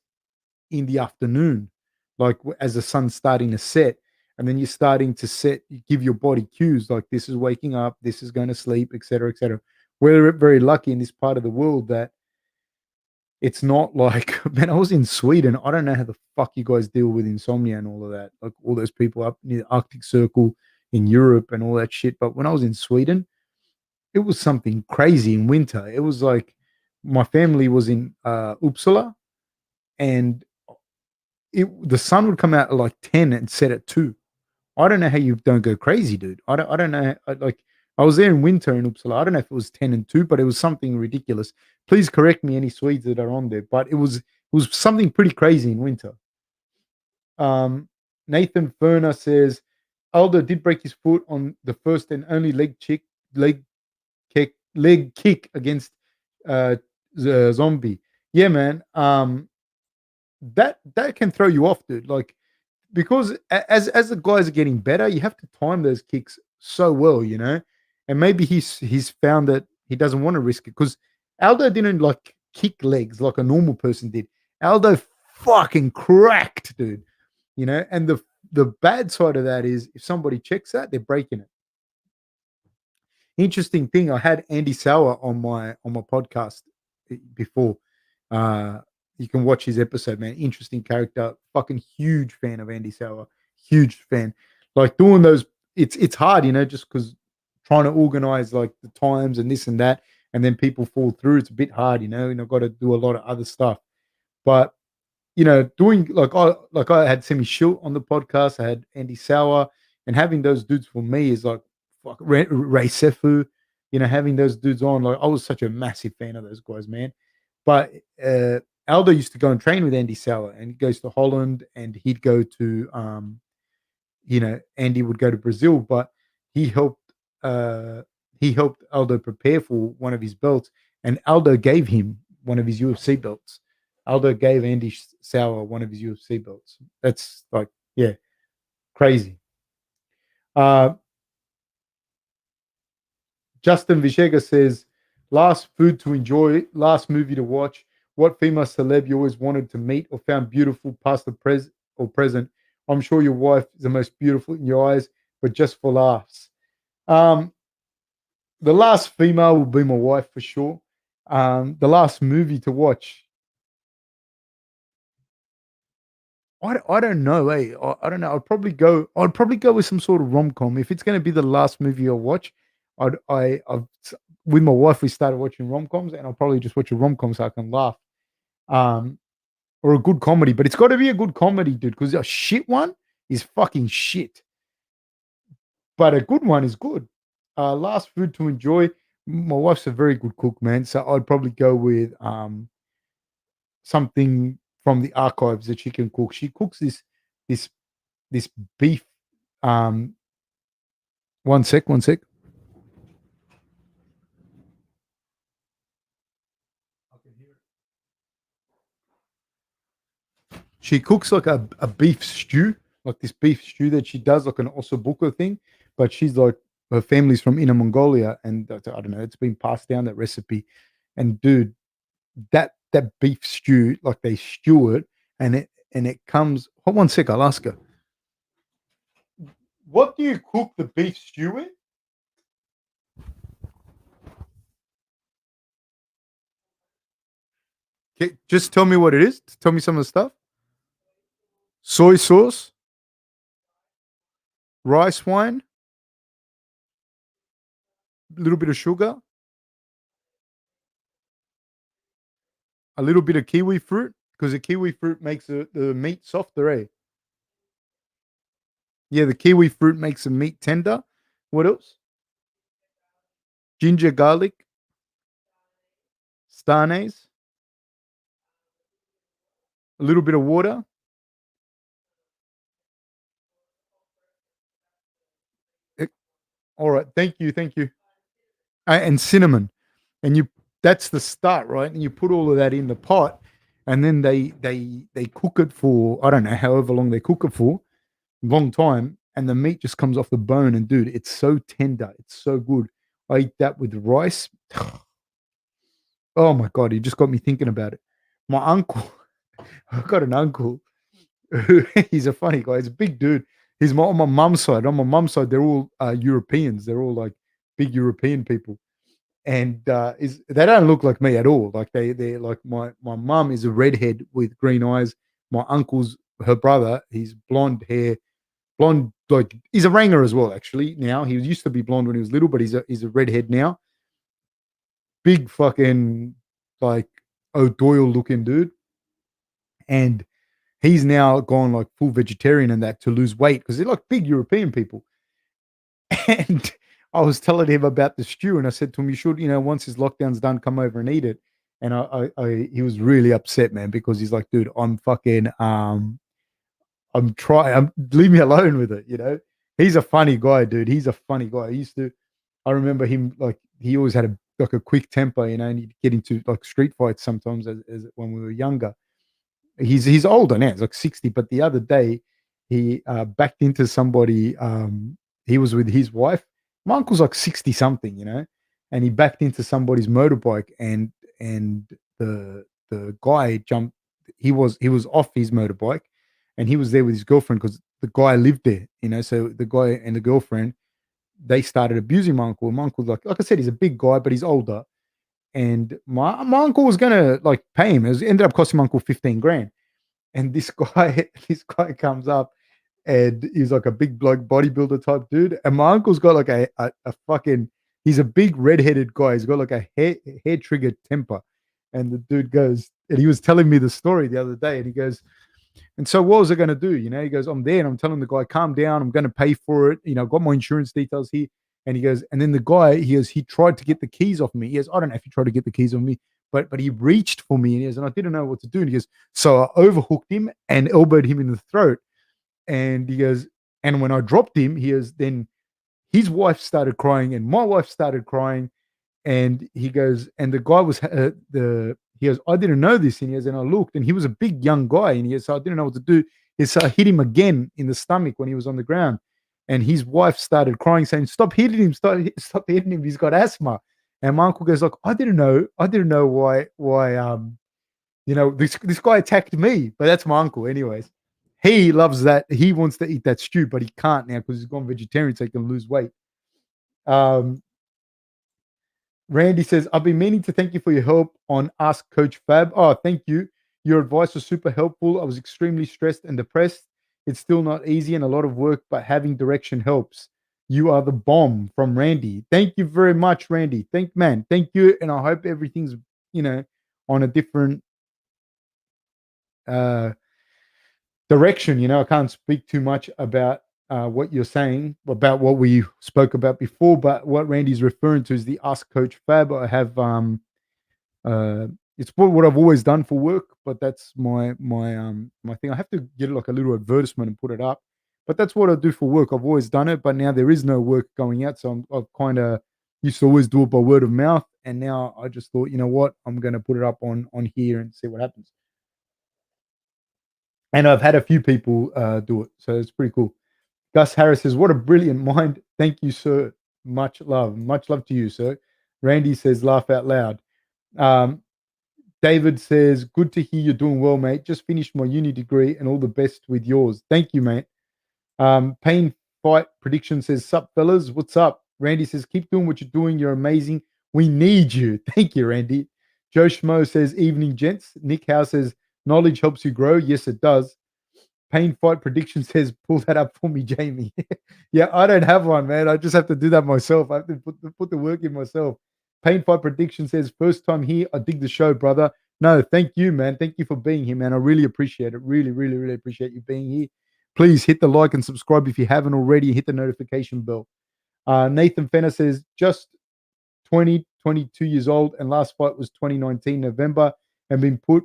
in the afternoon, like as the sun's starting to set, and then you're starting to set, you give your body cues like this is waking up, this is going to sleep, etc., etc. We're very lucky in this part of the world that it's not like, man, I was in Sweden. I don't know how the fuck you guys deal with insomnia and all of that. Like all those people up near the Arctic Circle in Europe and all that shit. But when I was in Sweden, it was something crazy in winter. It was like my family was in Uppsala, and the sun would come out at like 10 and set at 2. I don't know how you don't go crazy, dude. I don't know. Like I was there in winter in Uppsala. I don't know if it was 10 and 2, but it was something ridiculous. Please correct me, any Swedes that are on there, but it was something pretty crazy in winter. Um, Nathan Ferner says Aldo did break his foot on the first and only leg kick against uh, the zombie. Yeah, man. That can throw you off, dude. Like because as the guys are getting better, you have to time those kicks so well. And maybe he's found that he doesn't want to risk it because Aldo didn't like kick legs like a normal person did. Aldo fucking cracked, dude. And the bad side of that is if somebody checks that, they're breaking it. Interesting thing, I had Andy Sauer on my podcast before. Uh, you can watch his episode, man. Interesting character. Fucking huge fan of Andy Sauer. Huge fan. Like doing those, it's hard, just because trying to organize like the times and this and that, and then people fall through. It's a bit hard, and I've got to do a lot of other stuff. But doing like I had Semi Schilt on the podcast, I had Andy Sauer, and having those dudes for me is like fuck Ray Sefu, having those dudes on, like I was such a massive fan of those guys, man. But Aldo used to go and train with Andy Sauer, and he goes to Holland, and he'd go to Andy would go to Brazil, but he helped uh he helped Aldo prepare for one of his belts, and Aldo gave him one of his UFC belts. Aldo gave Andy Sauer one of his UFC belts. That's like, yeah, crazy. Uh Justin Vishega says, last food to enjoy, last movie to watch, what female celeb you always wanted to meet or found beautiful, past the present. I'm sure your wife is the most beautiful in your eyes, but just for laughs. Um, The last female will be my wife for sure. The last movie to watch, I don't know. I don't know. I'd probably go with some sort of rom com. If it's going to be the last movie I watch, I've with my wife we started watching rom coms, and I'll probably just watch a rom com so I can laugh. Um, or a good comedy, but it's got to be a good comedy, dude. Because a shit one is fucking shit, but a good one is good. Last food to enjoy. My wife's a very good cook, man. So I'd probably go with something from the archives that she can cook. She cooks this this beef. Um, one sec. I can hear it. She cooks like a beef stew, like this beef stew that she does, like an ossobuco thing. But she's like her family's from Inner Mongolia, and I don't know, it's been passed down that recipe. And dude, that beef stew, like they stew it, and it comes. Hold one sec, I'll ask her. What do you cook the beef stew with? Okay, just tell me what it is. Tell me some of the stuff. Soy sauce, rice wine, a little bit of sugar, a little bit of kiwi fruit, because the kiwi fruit makes the meat softer, eh? Yeah, the kiwi fruit makes the meat tender. What else? Ginger, garlic, star anise, a little bit of water. Eh, all right, thank you. And cinnamon, and you that's the start, right? And you put all of that in the pot, and then they cook it for I don't know however long they cook it for, long time, and the meat just comes off the bone. And dude, it's so tender, it's so good. I eat that with rice. Oh my god, you just got me thinking about it. My uncle, I've got an uncle. He's a funny guy. He's a big dude. He's on my mum's side. On my mum's side, they're all Europeans. They're all like big European people, and is they don't look like me at all. Like they're like my mum is a redhead with green eyes. My uncle's her brother. He's blonde hair, blonde like he's a ranger as well. Actually, now he used to be blonde when he was little, but he's a redhead now. Big fucking like O'Doyle looking dude, and he's now gone like full vegetarian and that to lose weight because they're like big European people. And I was telling him about the stew, and I said to him, "You should, once his lockdown's done, come over and eat it." And he was really upset, man, because he's like, "Dude, I'm fucking, I'm trying, leave me alone with it." He's a funny guy, dude. He's a funny guy. I remember him like he always had a quick temper, and he'd get into like street fights sometimes as when we were younger. He's older now. He's like 60. But the other day, he backed into somebody. He was with his wife. My uncle's like 60 something, and he backed into somebody's motorbike, and the guy jumped. He was off his motorbike, and he was there with his girlfriend because the guy lived there, So the guy and the girlfriend they started abusing my uncle. And my uncle, like I said, he's a big guy, but he's older. And my uncle was gonna like pay him. It ended up costing my uncle 15 grand. And this guy, this guy comes up and he's like a big bloke bodybuilder type dude. And my uncle's got like a fucking he's a big redheaded guy. He's got like a hair triggered temper. And the dude goes, and he was telling me the story the other day, and he goes, and so what was I going to do? He goes, I'm there and I'm telling the guy, calm down. I'm going to pay for it. I've got my insurance details here. And he goes, and then the guy, he tried to get the keys off me. He goes, I don't know if he tried to get the keys off me, but he reached for me and he goes, and I didn't know what to do. And he goes, so I overhooked him and elbowed him in the throat. And he goes, and when I dropped him, he goes, then his wife started crying and my wife started crying. And he goes, and the guy was he goes, I didn't know this. And he goes, and I looked, and he was a big young guy. And he goes, so I didn't know what to do. So I hit him again in the stomach when he was on the ground. And his wife started crying, saying, "Stop hitting him! Stop hitting him! He's got asthma." And my uncle goes, "Like I didn't know why this guy attacked me." But that's my uncle, anyways. He loves that. He wants to eat that stew, but he can't now because he's gone vegetarian, so he can lose weight. Um, Randy says, I've been meaning to thank you for your help on Ask Coach Fab. Oh, thank you. Your advice was super helpful. I was extremely stressed and depressed. It's still not easy and a lot of work, but having direction helps. You are the bomb from Randy. Thank you very much, Randy. Thank you. And I hope everything's, you know, on a different uh direction. I can't speak too much about what you're saying about what we spoke about before, but what Randy's referring to is the Ask Coach Fab. I have uh, it's what I've always done for work, but that's my thing. I have to get like a little advertisement and put it up, but that's what I do for work. I've always done it, but now there is no work going out, so I've kind of used to always do it by word of mouth, and now I just thought, you know what, I'm going to put it up on here and see what happens. And I've had a few people do it, so it's pretty cool. Gus Harris says, "What a brilliant mind! Thank you, sir. Much love to you, sir." Randy says, "Laugh out loud." Um, David says, "Good to hear you're doing well, mate. Just finished my uni degree and all the best with yours." Thank you, mate. Pain Fight Prediction says, "Sup, fellas? What's up?" Randy says, "Keep doing what you're doing. You're amazing. We need you." Thank you, Randy. Joe Schmo says, "Evening, gents." Nick Howe says, "Knowledge helps you grow." Yes, it does. Pain Fight Prediction says, "Pull that up for me, Jamie." Yeah, I don't have one, man. I just have to do that myself. I have to put the work in myself. Pain Fight Prediction says, "First time here. I dig the show, brother." No, thank you, man. Thank you for being here, man. I really appreciate it. Really, really, really appreciate you being here. Please hit the like and subscribe if you haven't already. Hit the notification bell. Nathan Fenner says, "Just 22 years old, and last fight was 2019 November, and been put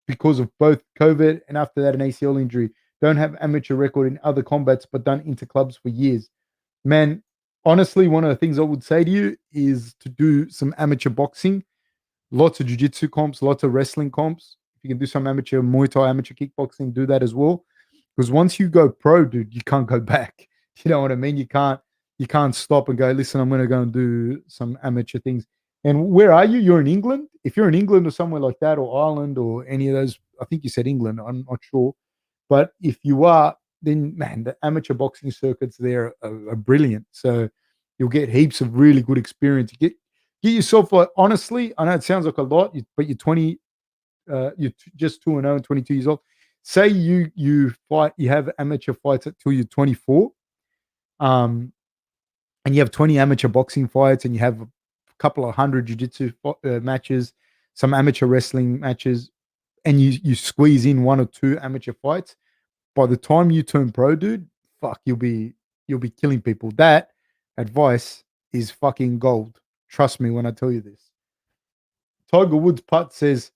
because of both COVID and after that an ACL injury. Don't have amateur record in other combats, but done inter clubs for years." Man, honestly, one of the things I would say to you is to do some amateur boxing, lots of jiu-jitsu comps, lots of wrestling comps. If you can do some amateur Muay Thai, amateur kickboxing, do that as well. Because once you go pro, dude, you can't go back. You know what I mean? You can't stop and go, listen, I'm gonna go and do some amateur things. And where are you? You're in England? If you're in England or somewhere like that, or Ireland or any of those, I think you said England, I'm not sure. But if you are, then man, the amateur boxing circuits there are brilliant. So you'll get heaps of really good experience. Get yourself like, honestly, I know it sounds like a lot, but you're 20, you're just 2-0 and 22 years old. Say you fight, you have amateur fights until you're 24, um, and you have 20 amateur boxing fights, and you have a couple of hundred jiu-jitsu matches, some amateur wrestling matches, and you squeeze in one or two amateur fights. By the time you turn pro, dude, fuck, you'll be killing people. That advice is fucking gold. Trust me when I tell you this. Tiger Woods Putt says,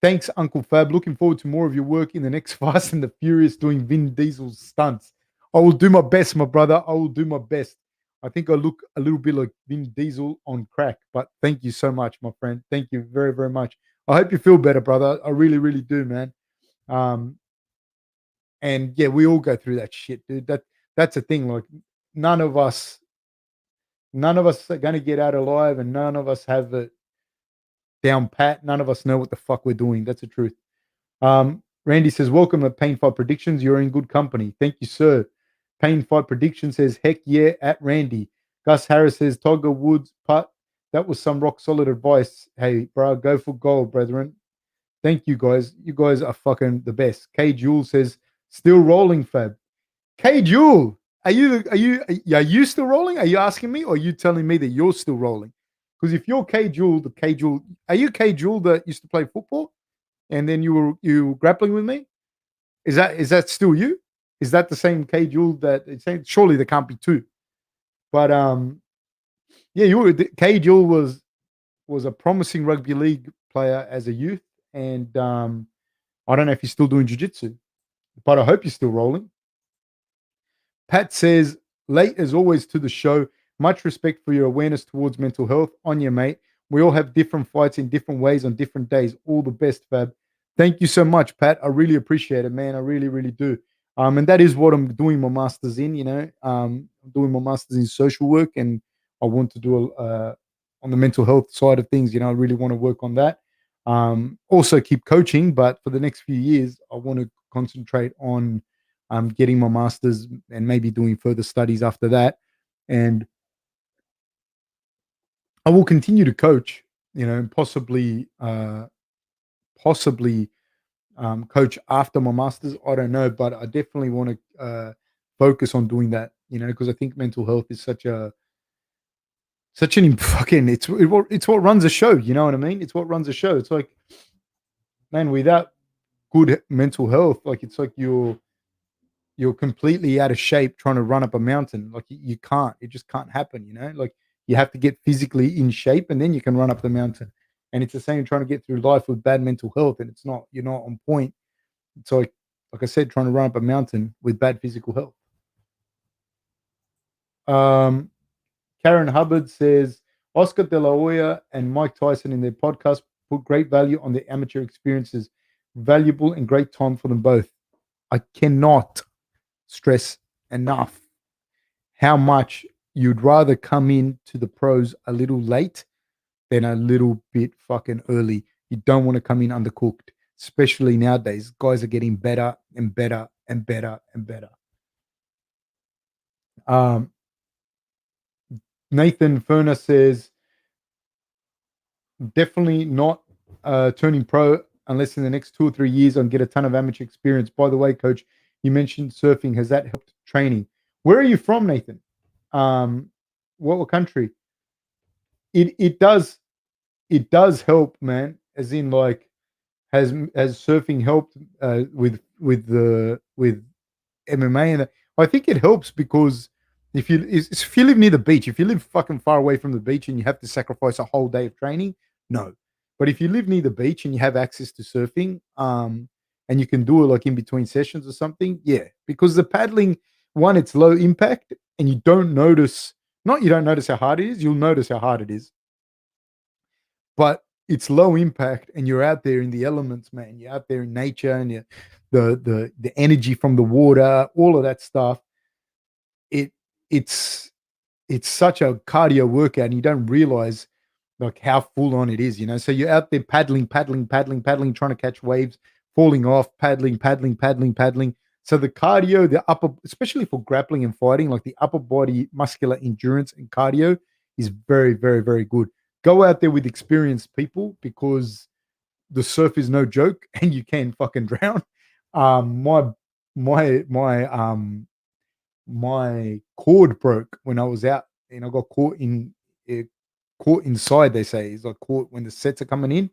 "Thanks, Uncle Fab. Looking forward to more of your work in the next Fast and the Furious doing Vin Diesel's stunts. I will do my best, my brother. I will do my best." I think I look a little bit like Vin Diesel on crack, but thank you so much, my friend. Thank you very, very much. I hope you feel better, brother. I really, really do, man. Um, and yeah, we all go through that shit, dude. That's a thing. Like none of us, none of us are gonna get out alive, and none of us have it down pat. None of us know what the fuck we're doing. That's the truth. Randy says, "Welcome to Pain Fight Predictions. You're in good company. Thank you, sir." Pain Fight Prediction says, "Heck yeah," at Randy. Gus Harris says, "Tiger Woods putt. That was some rock solid advice. Hey, bro, go for gold, brethren." Thank you, guys. You guys are fucking the best. K Jewel says, "Still rolling, Fab." K Jewel, are you still rolling? Are you asking me, or are you telling me that you're still rolling? Because if you're K Jewel, are you K Jewel that used to play football and then you were grappling with me? Is that still you? Is that the same K Jewel that it's saying? Surely there can't be two. But yeah, K Jewel was a promising rugby league player as a youth, and I don't know if he's still doing jiu-jitsu, but I hope you're still rolling. Pat says, "Late as always to the show. Much respect for your awareness towards mental health. On your mate. We all have different fights in different ways on different days. All the best, Fab." Thank you so much, Pat. I really appreciate it, man. I really, really do. And that is what I'm doing my master's in. I'm doing my master's in social work, and I want to do on the mental health side of things. I really want to work on that. Also keep coaching, but for the next few years, I want to concentrate on getting my master's and maybe doing further studies after that. And I will continue to coach, and possibly coach after my masters. I don't know, but I definitely want to focus on doing that. Because I think mental health is such an fucking it's what runs a show. You know what I mean? It's what runs a show. It's like, man, without good mental health, like it's like you're completely out of shape trying to run up a mountain. Like you can't. It just can't happen. Like you have to get physically in shape, and then you can run up the mountain. And it's the same trying to get through life with bad mental health, and it's not. You're not on point. It's like I said, trying to run up a mountain with bad physical health. Um, Karen Hubbard says Oscar De La Hoya and Mike Tyson in their podcast put great value on their amateur experiences, valuable and great time for them both. I cannot stress enough how much you'd rather come into the pros a little late than a little bit fucking early. You don't want to come in undercooked, especially nowadays. Guys are getting better and better and better and better. Um, Nathan Furner says, definitely not turning pro unless in the next 2 or 3 years I get a ton of amateur experience. By the way, coach, you mentioned surfing. Has that helped training? Where are you from, Nathan? What country? It does help, man. As in, like, has surfing helped with MMA, and I think it helps because if you live near the beach, if you live fucking far away from the beach and you have to sacrifice a whole day of training, no. But if you live near the beach and you have access to surfing, and you can do it like in between sessions or something, yeah. Because the paddling, one, it's low impact, and you don't notice. Not you don't notice how hard it is. You'll notice how hard it is, but it's low impact and you're out there in the elements, man. You're out there in nature and the energy from the water, all of that stuff. It it's it's such a cardio workout and you don't realize like how full on it is. So you're out there paddling, paddling, paddling, paddling, trying to catch waves, falling off, paddling, paddling, paddling, paddling. So the cardio, the upper, especially for grappling and fighting, like the upper body muscular endurance and cardio is very, very, very good. Go out there with experienced people because the surf is no joke and you can fucking drown. Um, my my cord broke when I was out, and I got caught inside. They say it's like caught when the sets are coming in,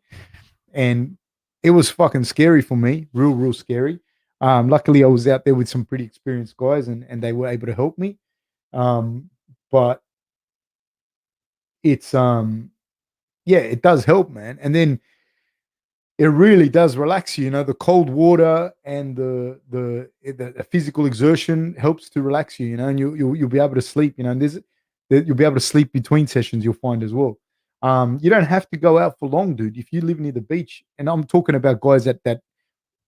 and it was fucking scary for me, real scary. Luckily, I was out there with some pretty experienced guys, and they were able to help me. But it's yeah, it does help, man. And then it really does relax you. The cold water and the physical exertion helps to relax you. And you'll be able to sleep. And you'll be able to sleep between sessions. You'll find as well. You don't have to go out for long, dude. If you live near the beach, and I'm talking about guys that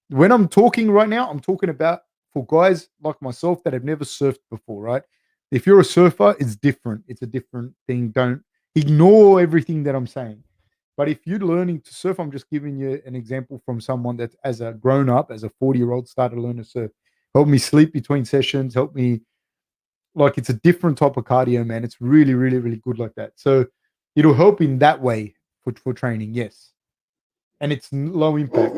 when I'm talking right now, I'm talking about for guys like myself that have never surfed before, right? If you're a surfer, it's different. It's a different thing. Don't ignore everything that I'm saying. But if you're learning to surf, I'm just giving you an example from someone that, as a grown up, as a 40-year-old, started to learn to surf. Help me sleep between sessions. Help me, like, it's a different type of cardio, man. It's really, really, really good like that. So it'll help in that way for training, yes. And it's low impact.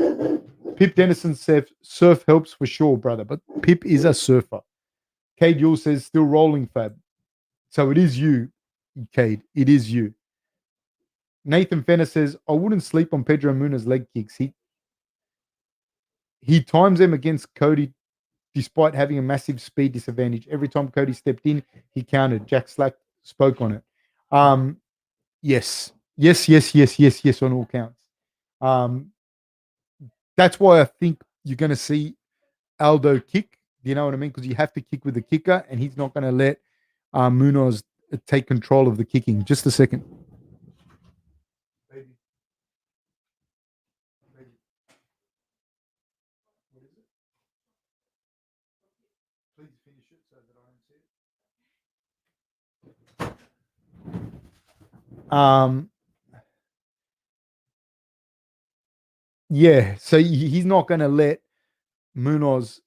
Pip Dennison says surf helps for sure, brother. But Pip is a surfer. Cade Yule says still rolling, Fab. So it is you, Cade. It is you. Nathan Fenner says, I wouldn't sleep on Pedro Muna's leg kicks. He times them against Cody despite having a massive speed disadvantage. Every time Cody stepped in, he countered. Jack Slack spoke on it. Um, yes. Yes on all counts. Um, that's why I think you're going to see Aldo kick. Do you know what I mean? Because you have to kick with the kicker, and he's not going to let Munoz take control of the kicking. Just a second. Please finish it so that I don't see it. Yeah, so he's not going to let Munoz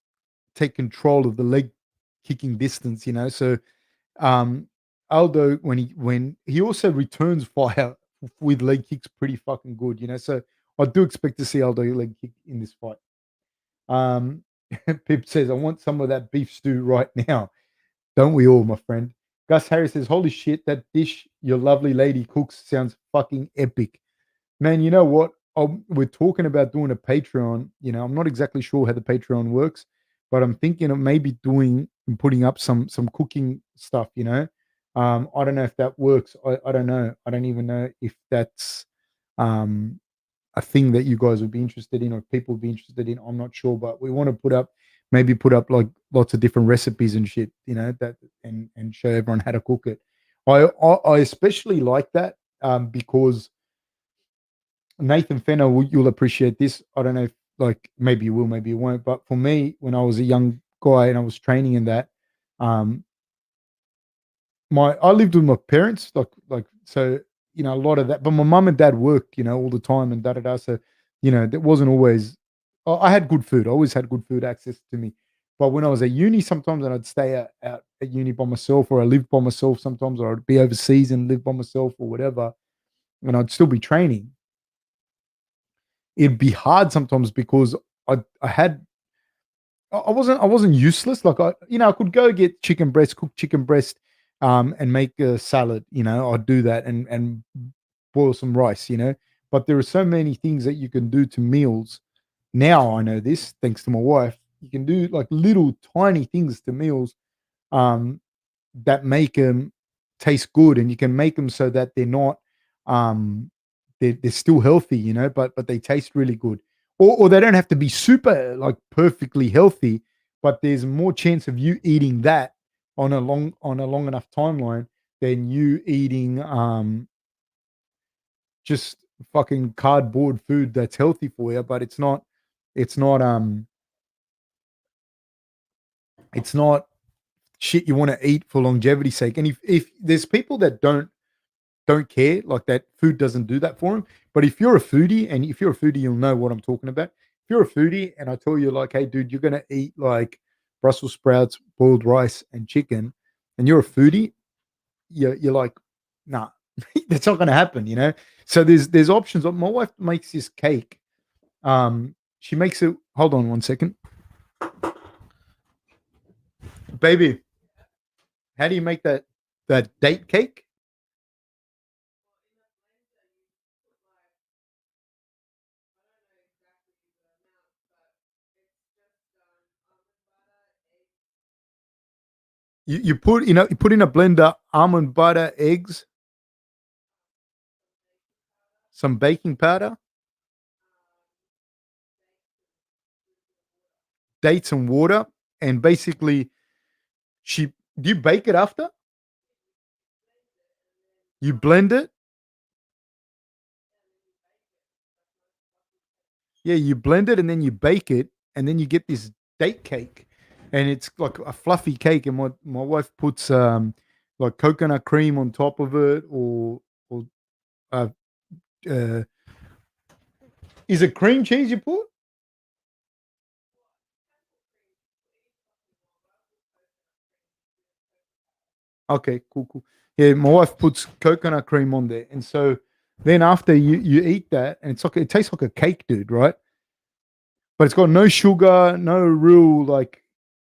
take control of the leg kicking distance. So um, Aldo, when he also returns fire with leg kicks pretty fucking good, So I do expect to see Aldo leg kick in this fight. Um, Pip says, I want some of that beef stew right now. Don't we all, my friend? Gus Harris says, holy shit, that dish your lovely lady cooks sounds fucking epic. Man, you know what? We're talking about doing a Patreon. I'm not exactly sure how the Patreon works, but I'm thinking of maybe doing and putting up some cooking stuff. I don't know if that works. I don't know. I don't even know if that's um, a thing that you guys would be interested in or people would be interested in. I'm not sure, but we want to put up like lots of different recipes and shit. That and show everyone how to cook it. I especially like that because Nathan Fenner, you'll appreciate this. I don't know if, like, maybe you will, maybe you won't. But for me, when I was a young guy and I was training in that, um, I lived with my parents, like so, a lot of that. But my mum and dad worked, all the time and da da da. So, there wasn't always. I had good food. I always had good food access to me. But when I was at uni, sometimes and I'd stay out at uni by myself, or I lived by myself sometimes, or I'd be overseas and live by myself or whatever, and I'd still be training. It'd be hard sometimes because I had I wasn't useless. Like I could go get chicken breast, cook chicken breast, and make a salad. I'd do that and boil some rice. But there are so many things that you can do to meals. Now I know this thanks to my wife. You can do like little tiny things to meals, um, that make them taste good, and you can make them so that they're not, um, they're still healthy, but they taste really good, or they don't have to be super like perfectly healthy, but there's more chance of you eating that on a long enough timeline than you eating just fucking cardboard food that's healthy for you, but it's not it's not shit you want to eat for longevity's sake. And if there's people that don't care, like that food doesn't do that for them. But if you're a foodie, and if you're a foodie, you'll know what I'm talking about. If you're a foodie and I tell you like, hey, dude, you're gonna eat like Brussels sprouts, boiled rice, and chicken, and you're a foodie, you're like, nah, that's not gonna happen. So there's options. My wife makes this cake. She makes it. Hold on one second, baby. How do you make that date cake? You put in a blender almond butter, eggs, some baking powder, dates, and water, and basically she do you bake it after? You blend it? Yeah, you blend it and then you bake it, and then you get this date cake. And it's like a fluffy cake, and my wife puts like coconut cream on top of it, or uh, uh is it cream cheese you put? Okay, cool, cool. Yeah, my wife puts coconut cream on there, and so then after you eat that, and it tastes like a cake, dude, right? But it's got no sugar, no real like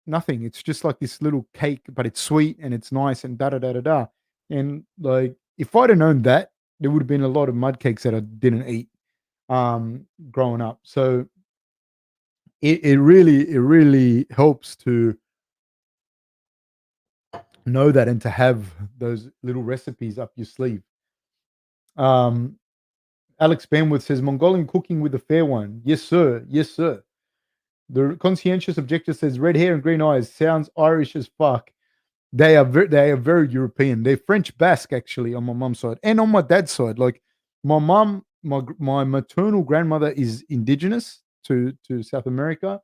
nothing. It's just like this little cake, but it's sweet and it's nice and da da da da da. And like if I'd have known that, there would have been a lot of mud cakes that I didn't eat growing up. So it really helps to know that and to have those little recipes up your sleeve. Um Alex Benwood says Mongolian cooking with a fair one. Yes, sir. Yes, sir. The conscientious objector says red hair and green eyes sounds Irish as fuck. They are very European. They're French Basque actually on my mum's side and on my dad's side. Like my mum, my maternal grandmother is indigenous to South America,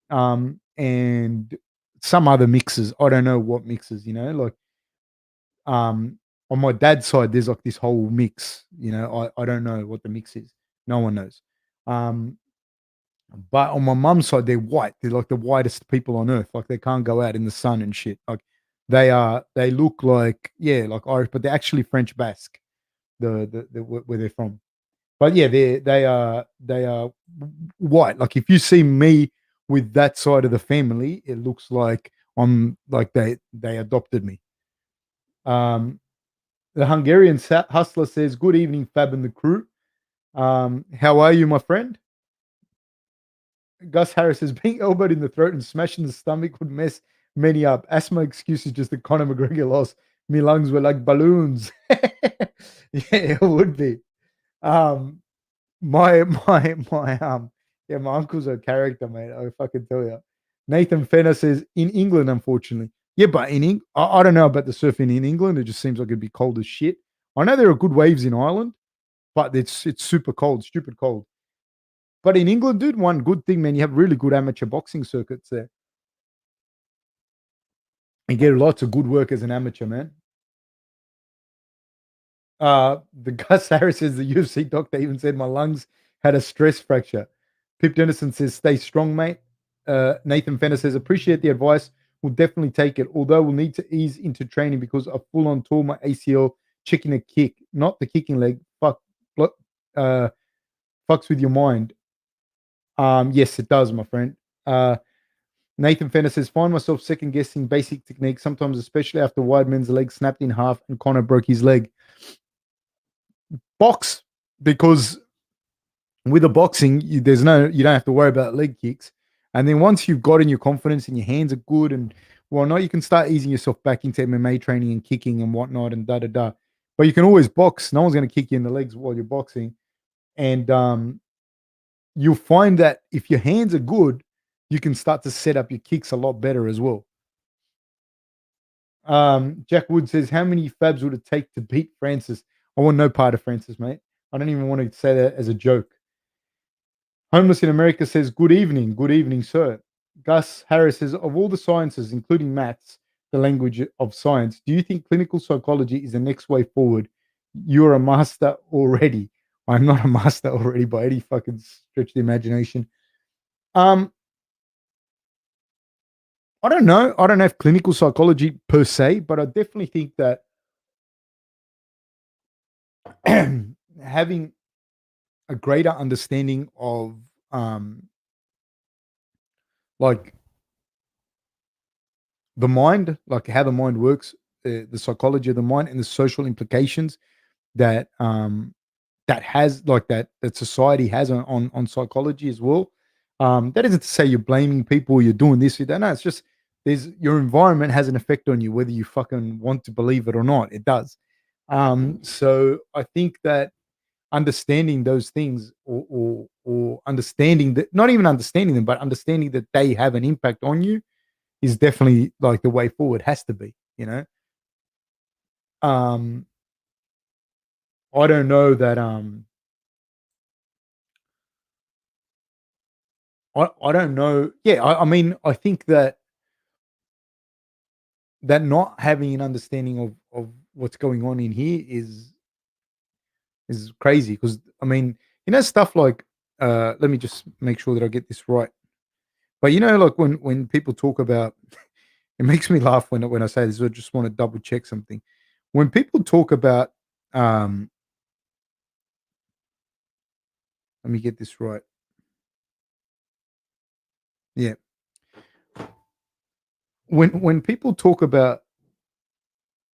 and some other mixes. I don't know what mixes. Like on my dad's side, there's like this whole mix. I don't know what the mix is. No one knows. Um, but on my mum's side, they're white. They're like the whitest people on earth. Like they can't go out in the sun and shit. Like They look like, yeah, like Irish, but they're actually French Basque. Where they're from. But yeah, they are white. Like if you see me with that side of the family, it looks like I'm like they adopted me. Um, the Hungarian hustler says, "Good evening, Fab and the crew. How are you, my friend?" Gus Harris says, "Being elbowed in the throat and smashed in the stomach would mess many up. Asthma excuse is just that Conor McGregor lost. My lungs were like balloons." Yeah, it would be. Um, my yeah, my uncle's a character, mate. I fucking tell you. Nathan Fenner says in England, unfortunately. Yeah, but I don't know about the surfing in England. It just seems like it'd be cold as shit. I know there are good waves in Ireland, but it's super cold, stupid cold. But in England, dude, one good thing, man, you have really good amateur boxing circuits there. You get lots of good work as an amateur, man. The Gus Harris says the UFC doctor even said my lungs had a stress fracture. Pip Dennison says, stay strong, mate. Nathan Fenner says, appreciate the advice. We'll definitely take it. Although we'll need to ease into training because I full on tore my ACL checking a kick, not the kicking leg. Uh, fucks with your mind. Yes, it does, my friend. Nathan Fenner says, find myself second guessing basic techniques, sometimes, especially after Weidman's leg snapped in half and Connor broke his leg. Box, because with a boxing, you don't have to worry about leg kicks. And then once you've gotten your confidence and your hands are good and whatnot, you can start easing yourself back into MMA training and kicking and whatnot and da da da. But you can always box. No one's going to kick you in the legs while you're boxing. And you'll find that if your hands are good, you can start to set up your kicks a lot better as well. Jack Wood says, how many fabs would it take to beat Francis? I want no part of Francis, mate. I don't even want to say that as a joke. Homeless in America says, good evening, sir. Gus Harris says, of all the sciences, including maths, the language of science, do you think clinical psychology is the next way forward? You're a master already. I'm not a master already by any fucking stretch of the imagination. Um, I don't know. I don't know if clinical psychology per se, but I definitely think that having a greater understanding of like the mind, like how the mind works, the psychology of the mind, and the social implications that that has like that society has on psychology as well. That isn't to say you're blaming people, or you're doing this, or that. No, it's just there's your environment has an effect on you, whether you fucking want to believe it or not. It does. So I think that understanding those things, or understanding that, not even understanding them, but understanding that they have an impact on you, is definitely like the way forward. Has to be, you know. Um, I don't know that. I don't know. Yeah, I mean, I think that not having an understanding of what's going on in here is crazy. Because I mean, stuff like let me just make sure that I get this right. But like when people talk about, it makes me laugh when I say this. I just want to double check something. When people talk about, um, let me get this right. Yeah, when people talk about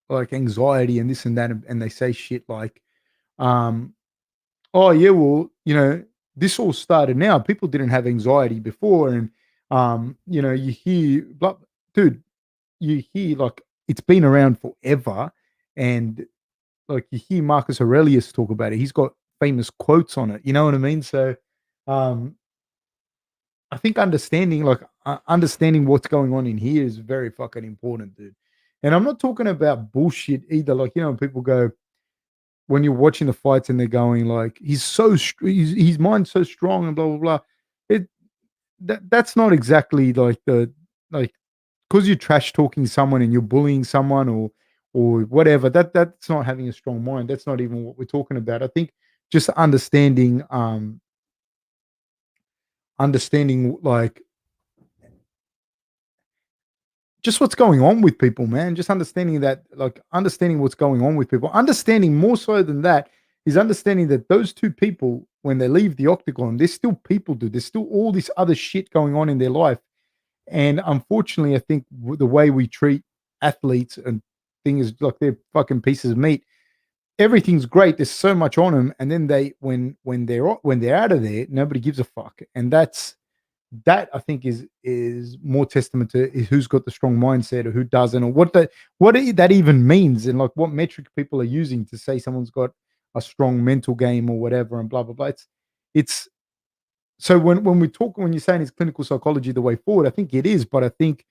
like anxiety and this and that, and they say shit like, um, "Oh yeah, well, this all started now. People didn't have anxiety before," and you hear, dude, you hear like it's been around forever, and like you hear Marcus Aurelius talk about it. He's got famous quotes on it. You know what I mean? So, um, I think understanding what's going on in here is very fucking important, dude. And I'm not talking about bullshit either. Like people go, when you're watching the fights and they're going like, he's so his mind's so strong and blah blah blah. It that's not exactly like like because you're trash talking someone and you're bullying someone, or whatever. That's not having a strong mind. That's not even what we're talking about. I think just understanding like just what's going on with people, man. Just understanding that, like understanding what's going on with people. Understanding more so than that is understanding that those two people, when they leave the octagon, there's still people, dude. There's still all this other shit going on in their life. And unfortunately, I think the way we treat athletes and things like they're fucking pieces of meat, everything's great. There's so much on them, and then when they're out of there, nobody gives a fuck. And that I think is more testament to who's got the strong mindset or who doesn't, or that even means, and like what metric people are using to say someone's got a strong mental game or whatever, and blah blah blah. It's so when you're saying is clinical psychology the way forward, I think it is, but I think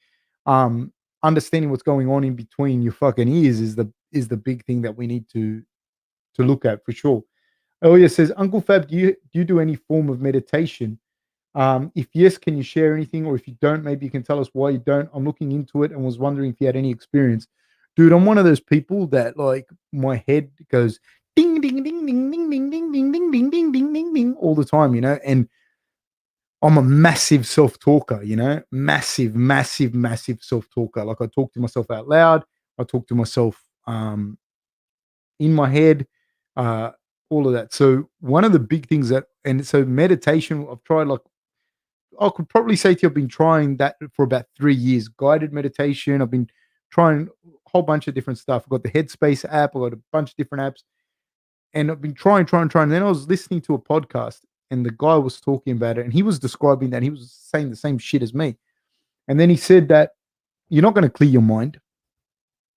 um understanding what's going on in between your fucking ears is the big thing that we need to look at for sure. Elia says, Uncle Fab, do you do any form of meditation? If yes, can you share anything? Or if you don't, maybe you can tell us why you don't. I'm looking into it and was wondering if you had any experience. Dude, I'm one of those people that like my head goes ding ding ding ding ding ding ding ding ding ding ding ding ding ding all the time, and I'm a massive self-talker, massive, massive, massive self-talker. Like I talk to myself out loud, I talk to myself in my head, uh, all of that. So one of the big things and so meditation, I've tried like I could probably say to you, I've been trying that for about 3 years. Guided meditation. I've been trying a whole bunch of different stuff. I've got the Headspace app. I've got a bunch of different apps, and I've been trying. And then I was listening to a podcast, and the guy was talking about it, and he was describing that. He was saying the same shit as me, and then he said that you're not going to clear your mind,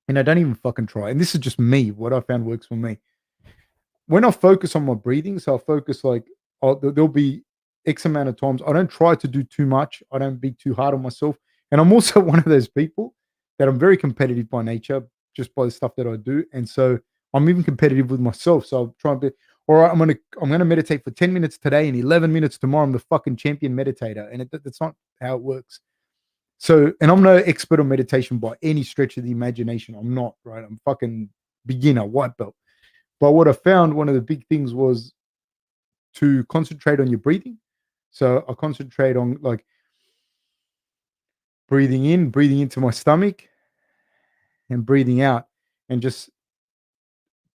and I don't even fucking try. And this is just me. What I found works for me when I focus on my breathing. So I focus like there'll be X amount of times. I don't try to do too much. I don't be too hard on myself. And I'm also one of those people that I'm very competitive by nature, just by the stuff that I do. And so I'm even competitive with myself. So I'm trying to be, all right, I'm gonna meditate for 10 minutes today and 11 minutes tomorrow. I'm the fucking champion meditator. And that's not how it works. So, and I'm no expert on meditation by any stretch of the imagination. I'm not, right? I'm fucking beginner, white belt. But what I found, one of the big things was to concentrate on your breathing. So I concentrate on like breathing in, breathing into my stomach, and breathing out, and just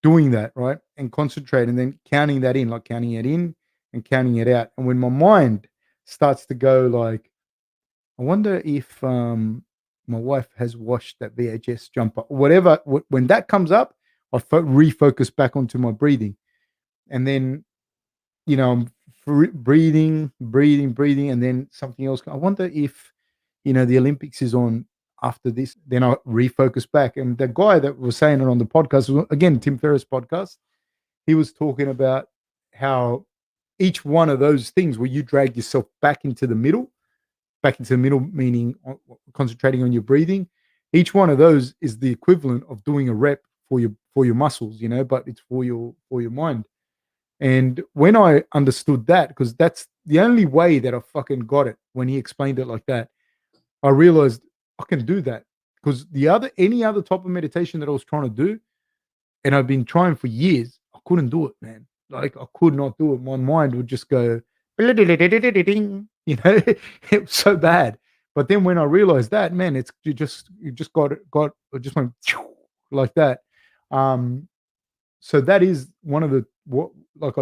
doing that, right? And concentrate, and then counting that in, like counting it in and counting it out. And when my mind starts to go like, I wonder if my wife has washed that VHS jumper, or whatever. When that comes up, I refocus back onto my breathing, and then I'm breathing, breathing, breathing, and then something else. I wonder if the Olympics is on after this. Then I refocus back. And the guy that was saying it on the podcast, again, Tim Ferriss podcast, he was talking about how each one of those things where you drag yourself back into the middle, meaning concentrating on your breathing. Each one of those is the equivalent of doing a rep for your muscles, but it's for your mind. And when I understood that, because that's the only way that I fucking got it when he explained it like that, I realized I can do that. Because any other type of meditation that I was trying to do, and I've been trying for years, I couldn't do it, man. Like I could not do it. My mind would just go, it was so bad. But then when I realized that, man, you just it just went like that. Um, so that is one of the what like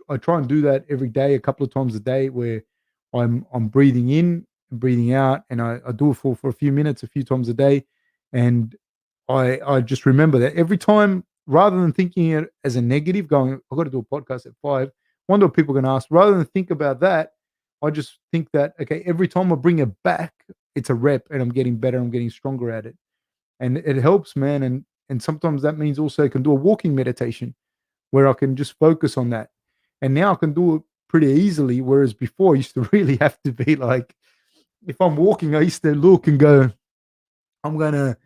I try and do that every day, a couple of times a day, where I'm breathing in and breathing out, and I do it for a few minutes, a few times a day, and I just remember that every time, rather than thinking it as a negative, going I've got to do a podcast at 5. Wonder what people are going to ask. Rather than think about that, I just think that okay, every time I bring it back, it's a rep, and I'm getting better, I'm getting stronger at it, and it helps, man. And sometimes that means also I can do a walking meditation where I can just focus on that. And now I can do it pretty easily. Whereas before I used to really have to be like, if I'm walking, I used to look and go, I'm going to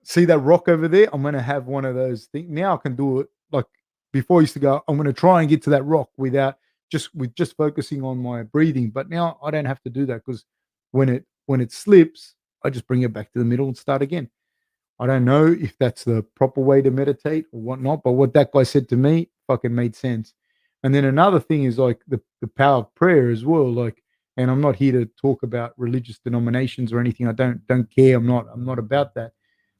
see that rock over there. I'm going to have one of those things. Now I can do it like before I used to go, I'm going to try and get to that rock with just focusing on my breathing. But now I don't have to do that because when it slips, I just bring it back to the middle and start again. I don't know if that's the proper way to meditate or whatnot, but what that guy said to me fucking made sense. And then another thing is like the power of prayer as well. Like And I'm not here to talk about religious denominations or anything. I don't care. I'm not about that.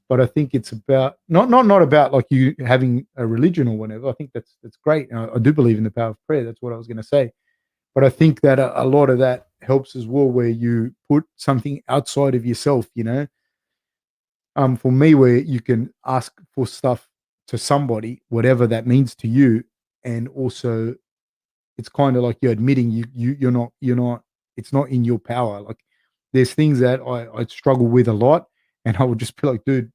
But I think it's about not about like you having a religion or whatever. I think that's great. And I do believe in the power of prayer. That's what I was going to say. But I think that a lot of that helps as well, where you put something outside of yourself. For me, where you can ask for stuff to somebody, whatever that means to you, and also it's kind of like you're admitting you're not it's not in your power. Like there's things that I struggle with a lot, and I would just be like, dude,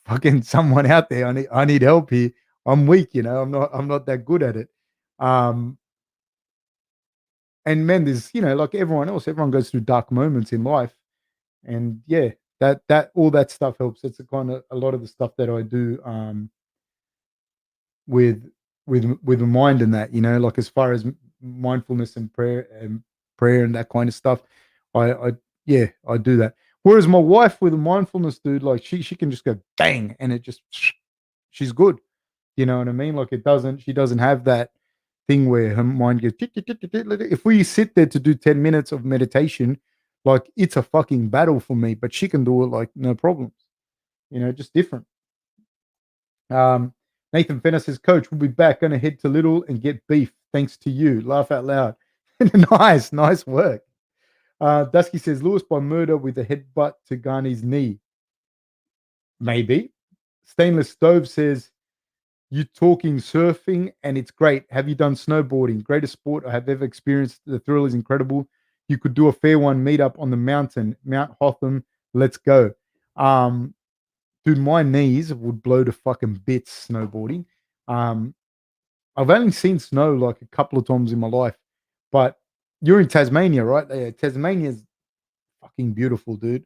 fucking someone out there, I need help here. I'm weak, I'm not that good at it. Um, and man, there's like everyone else, everyone goes through dark moments in life, and yeah, that all that stuff helps. It's a kind of a lot of the stuff that I do with with the mind and that, like as far as mindfulness and prayer and that kind of stuff. I yeah, I do that. Whereas my wife with the mindfulness, dude, like she can just go bang and it just she's good. You know what I mean? Like she doesn't have that thing where her mind goes tick, tick, tick, tick, tick, like, if we sit there to do 10 minutes of meditation, like it's a fucking battle for me, but she can do it like no problems, just different. Um, Nathan Fenner says, Coach, we'll be back. Going to head to Little and get beef. Thanks to you. Laugh out loud. Nice work. Dusky says, Lewis by murder with a headbutt to Gane's knee. Maybe. Stainless Stove says, you talking surfing and it's great. Have you done snowboarding? Greatest sport I have ever experienced. The thrill is incredible. You could do a fair one meetup on the mountain, Mount Hotham. Let's go. Um, Dude, my knees would blow to fucking bits snowboarding. Um, I've only seen snow like a couple of times in my life, but you're in Tasmania, right? Yeah, Tasmania's fucking beautiful, dude.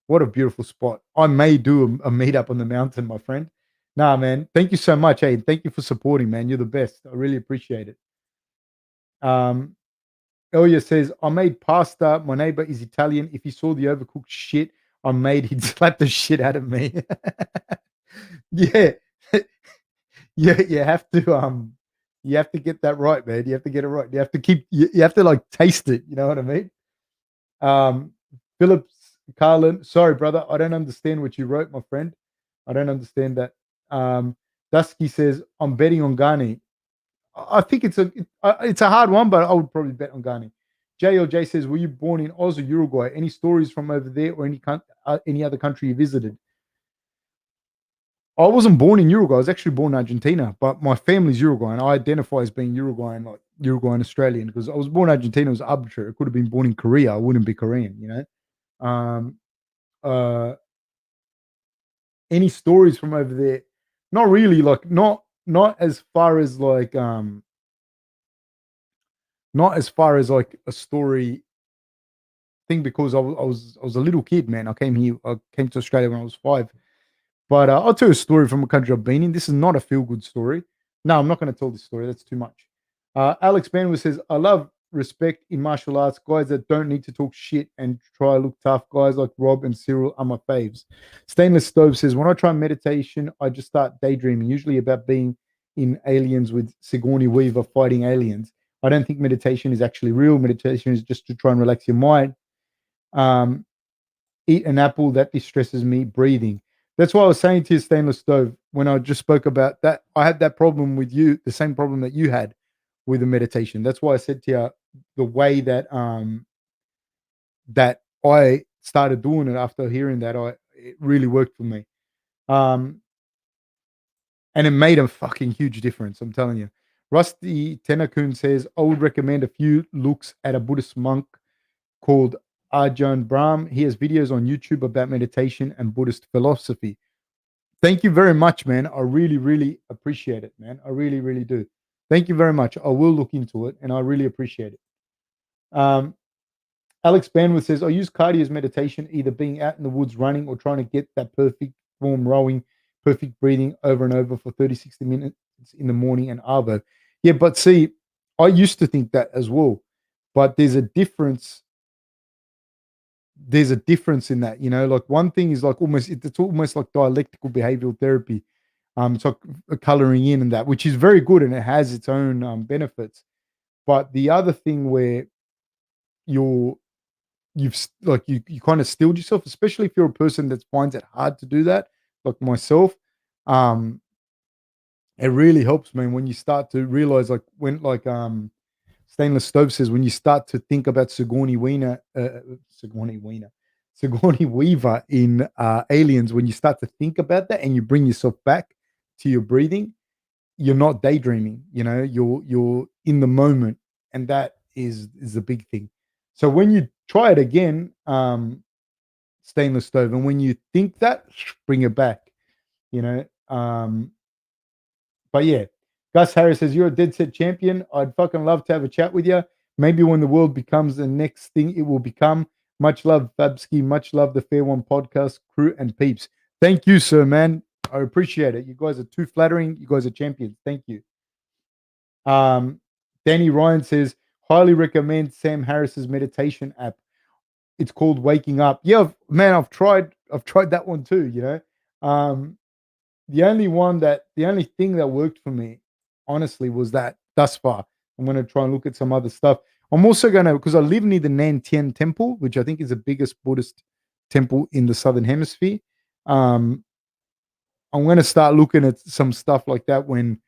What a beautiful spot. I may do a meetup on the mountain, my friend. Nah, man. Thank you so much. Hey, thank you for supporting, man. You're the best. I really appreciate it. Um, Elia says, I made pasta. My neighbor is Italian. If he saw the overcooked shit I made, he'd slap the shit out of me. Yeah. You have to get that right, man. You have to get it right. You have to you have to like taste it, you know what I mean? Um Phillips Carlin, sorry, brother. I don't understand what you wrote, my friend. I don't understand that. Um Dusky says, I'm betting on Gane. I think it's a hard one, but I would probably bet on Gane. JLJ says, were you born in Oz or Uruguay? Any stories from over there or any other country you visited? I wasn't born in Uruguay. I was actually born in Argentina, but my family's Uruguayan. I identify as being Uruguayan, like Uruguayan Australian, because I was born in Argentina. It was arbitrary. I could have been born in Korea. I wouldn't be Korean. Um, uh, any stories from over there? Not really. Like not as far as like not as far as like a story thing, because I was a little kid, man. I came to Australia when I was 5. But I'll tell you a story from a country I've been in. This is not a feel good story. No, I'm not going to tell this story. That's too much. Alex Benwood says, I love respect in martial arts. Guys that don't need to talk shit and try to look tough. Guys like Rob and Cyril are my faves. Stainless Stove says, when I try meditation, I just start daydreaming, usually about being in Aliens with Sigourney Weaver fighting aliens. I don't think meditation is actually real. Meditation is just to try and relax your mind. Um, Eat an apple, that distresses me. Breathing. That's why I was saying to you, Stainless Stove, when I just spoke about that, I had that problem with you, the same problem that you had with the meditation. That's why I said to you, the way that I started doing it after hearing that, it really worked for me. Um, and it made a fucking huge difference, I'm telling you. Rusty Tenakun says, I would recommend a few looks at a Buddhist monk called Ajahn Brahm. He has videos on YouTube about meditation and Buddhist philosophy. Thank you very much, man. I really, really appreciate it, man. I really, really do. Thank you very much. I will look into it, and I really appreciate it. Alex Banworth says, I use cardio as meditation, either being out in the woods running or trying to get that perfect form rowing, perfect breathing over and over for 30, 60 minutes in the morning and arvo. Yeah, but see, I used to think that as well. But there's a difference. There's a difference in that, like one thing is like it's almost like dialectical behavioral therapy. It's like coloring in and that, which is very good and it has its own benefits. But the other thing where you're you kind of stilled yourself, especially if you're a person that finds it hard to do that, like myself. Um, it really helps, man, when you start to realize, like when Stainless Stove says, when you start to think about Sigourney Weaver, Sigourney Weaver in Aliens, when you start to think about that and you bring yourself back to your breathing, you're not daydreaming. You're in the moment, and that is a big thing. So when you try it again, Stainless Stove, and when you think that, bring it back. You know, but yeah, Gus Harris says, "You're a dead set champion. I'd fucking love to have a chat with you. Maybe when the world becomes the next thing it will become. Much love, Fabski. Much love, the Fair One podcast crew and peeps. Thank you, sir, man. I appreciate it. You guys are too flattering. You guys are champions. Thank you." Um, Danny Ryan says, highly recommend Sam Harris's meditation app. It's called Waking Up. Yeah, man, I've tried that one too, Um, the only thing that worked for me, honestly, was that thus far. I'm going to try and look at some other stuff. I'm also going to, because I live near the Nantian Temple, which I think is the biggest Buddhist temple in the Southern Hemisphere. Um, I'm going to start looking at some stuff like that when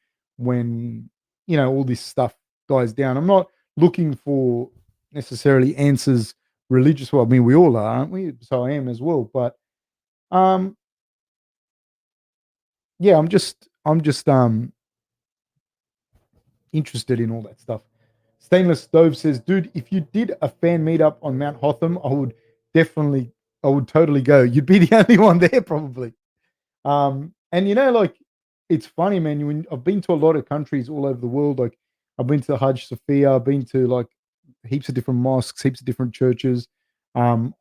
all this stuff dies down. I'm not looking for necessarily answers religious. Well, I mean, we all are, aren't we? So I am as well. But um, yeah, I'm just interested in all that stuff. Stainless Stove says, dude, if you did a fan meetup on Mount Hotham, I would totally go. You'd be the only one there, probably. And like, it's funny, man. I've been to a lot of countries all over the world. Like, I've been to the Hajj Sophia. I've been to like heaps of different mosques, heaps of different churches. Um,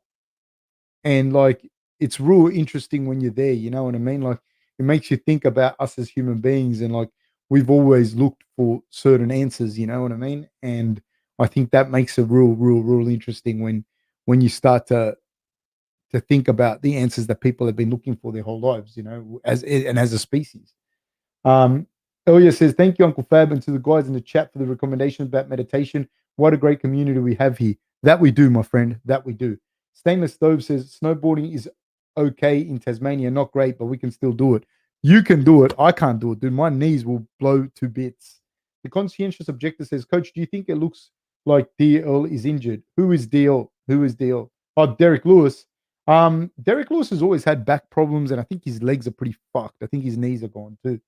and like, it's real interesting when you're there. You know what I mean? Like, it makes you think about us as human beings, and like, we've always looked for certain answers. You know what I mean? And I think that makes it real interesting when you start to think about the answers that people have been looking for their whole lives, as a species. Elia says, thank you, Uncle Fab, and to the guys in the chat for the recommendations about meditation. What a great community we have here. That we do, my friend. That we do. Stainless Stove says, snowboarding is okay in Tasmania, not great, but we can still do it. You can do it. I can't do it, dude. My knees will blow to bits. The conscientious objector says, Coach, do you think it looks like DL is injured? Who is DL? Who is DL? Oh, Derek Lewis. Derek Lewis has always had back problems, and I think his legs are pretty fucked. I think his knees are gone too.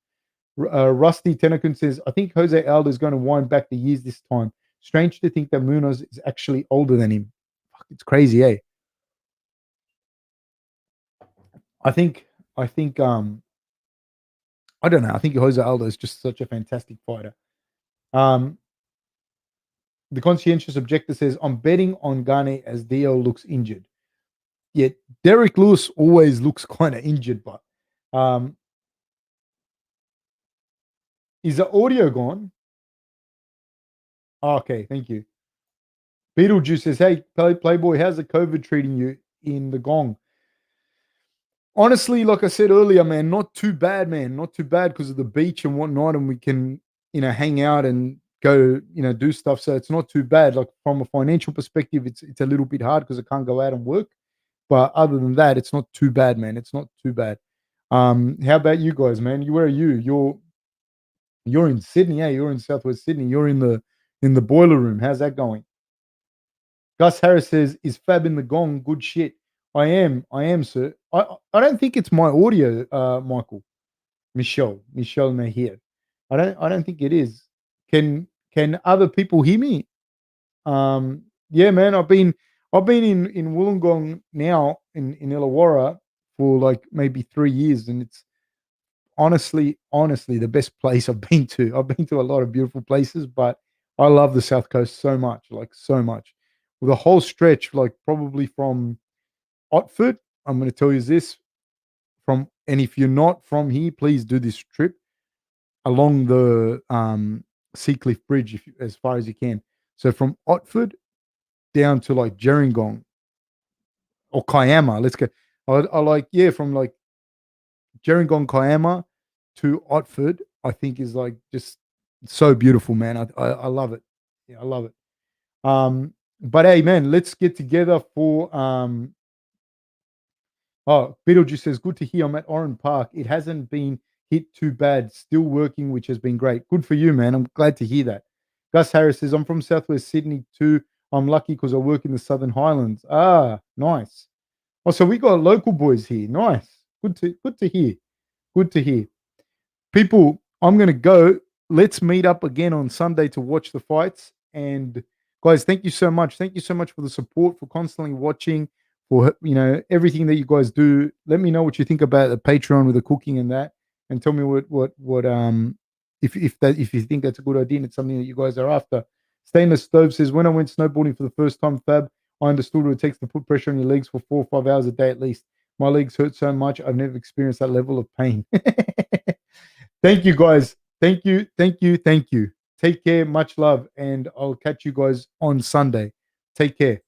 Rusty Tenekun says, I think Jose Aldo is going to wind back the years this time. Strange to think that Munoz is actually older than him. Fuck, it's crazy, eh? I think, I think, I don't know. I think Jose Aldo is just such a fantastic fighter. Um, the conscientious objector says, I'm betting on Gane as DL looks injured. Yet Derek Lewis always looks kind of injured, but is the audio gone? Oh, okay, thank you. Beetlejuice says, hey, Playboy, how's the COVID treating you in the gong? Honestly, like I said earlier, man, not too bad, man. Not too bad because of the beach and whatnot, and we can, hang out and go, do stuff. So it's not too bad. Like, from a financial perspective, it's a little bit hard because I can't go out and work. But other than that, it's not too bad, man. It's not too bad. How about you guys, man? Where are you? You're in Sydney, yeah. You're in Southwest Sydney. You're in the boiler room. How's that going? Gus Harris says, "Is Fab in the gong? Good shit." I am, sir. I don't think it's my audio, Michael. Michelle Nahir. I don't think it is. Can other people hear me? Yeah, man. I've been in Wollongong now in Illawarra for like maybe 3 years, and it's honestly the best place I've been to. I've been to a lot of beautiful places, but I love the South Coast so much, like so much. With the whole stretch, like probably from Otford, I'm going to tell you this and if you're not from here, please do this trip along the Seacliff Bridge as far as you can. So from Otford down to like Gerringong or Kiama, let's go. I like, yeah, from like Gerringong, Kiama to Otford, I think is like just so beautiful, man. I love it. Yeah, I love it. But hey, man, let's get together for Oh, Beetlejuice says, good to hear. I'm at Oran Park. It hasn't been hit too bad. Still working, which has been great. Good for you, man. I'm glad to hear that. Gus Harris says, I'm from Southwest Sydney too. I'm lucky because I work in the Southern Highlands. Ah, nice. Oh, so we got local boys here. Nice. Good to hear. Good to hear. People, I'm going to go. Let's meet up again on Sunday to watch the fights. And guys, thank you so much. Thank you so much for the support, for constantly watching, for everything that you guys do. Let me know what you think about the Patreon with the cooking and that, and tell me what if you think that's a good idea and it's something that you guys are after. Stainless Stove says, when I went snowboarding for the first time, Fab, I understood what it takes to put pressure on your legs for 4 or 5 hours a day at least. My legs hurt so much, I've never experienced that level of pain. Thank you, guys. Thank you. Thank you. Thank you. Take care. Much love. And I'll catch you guys on Sunday. Take care.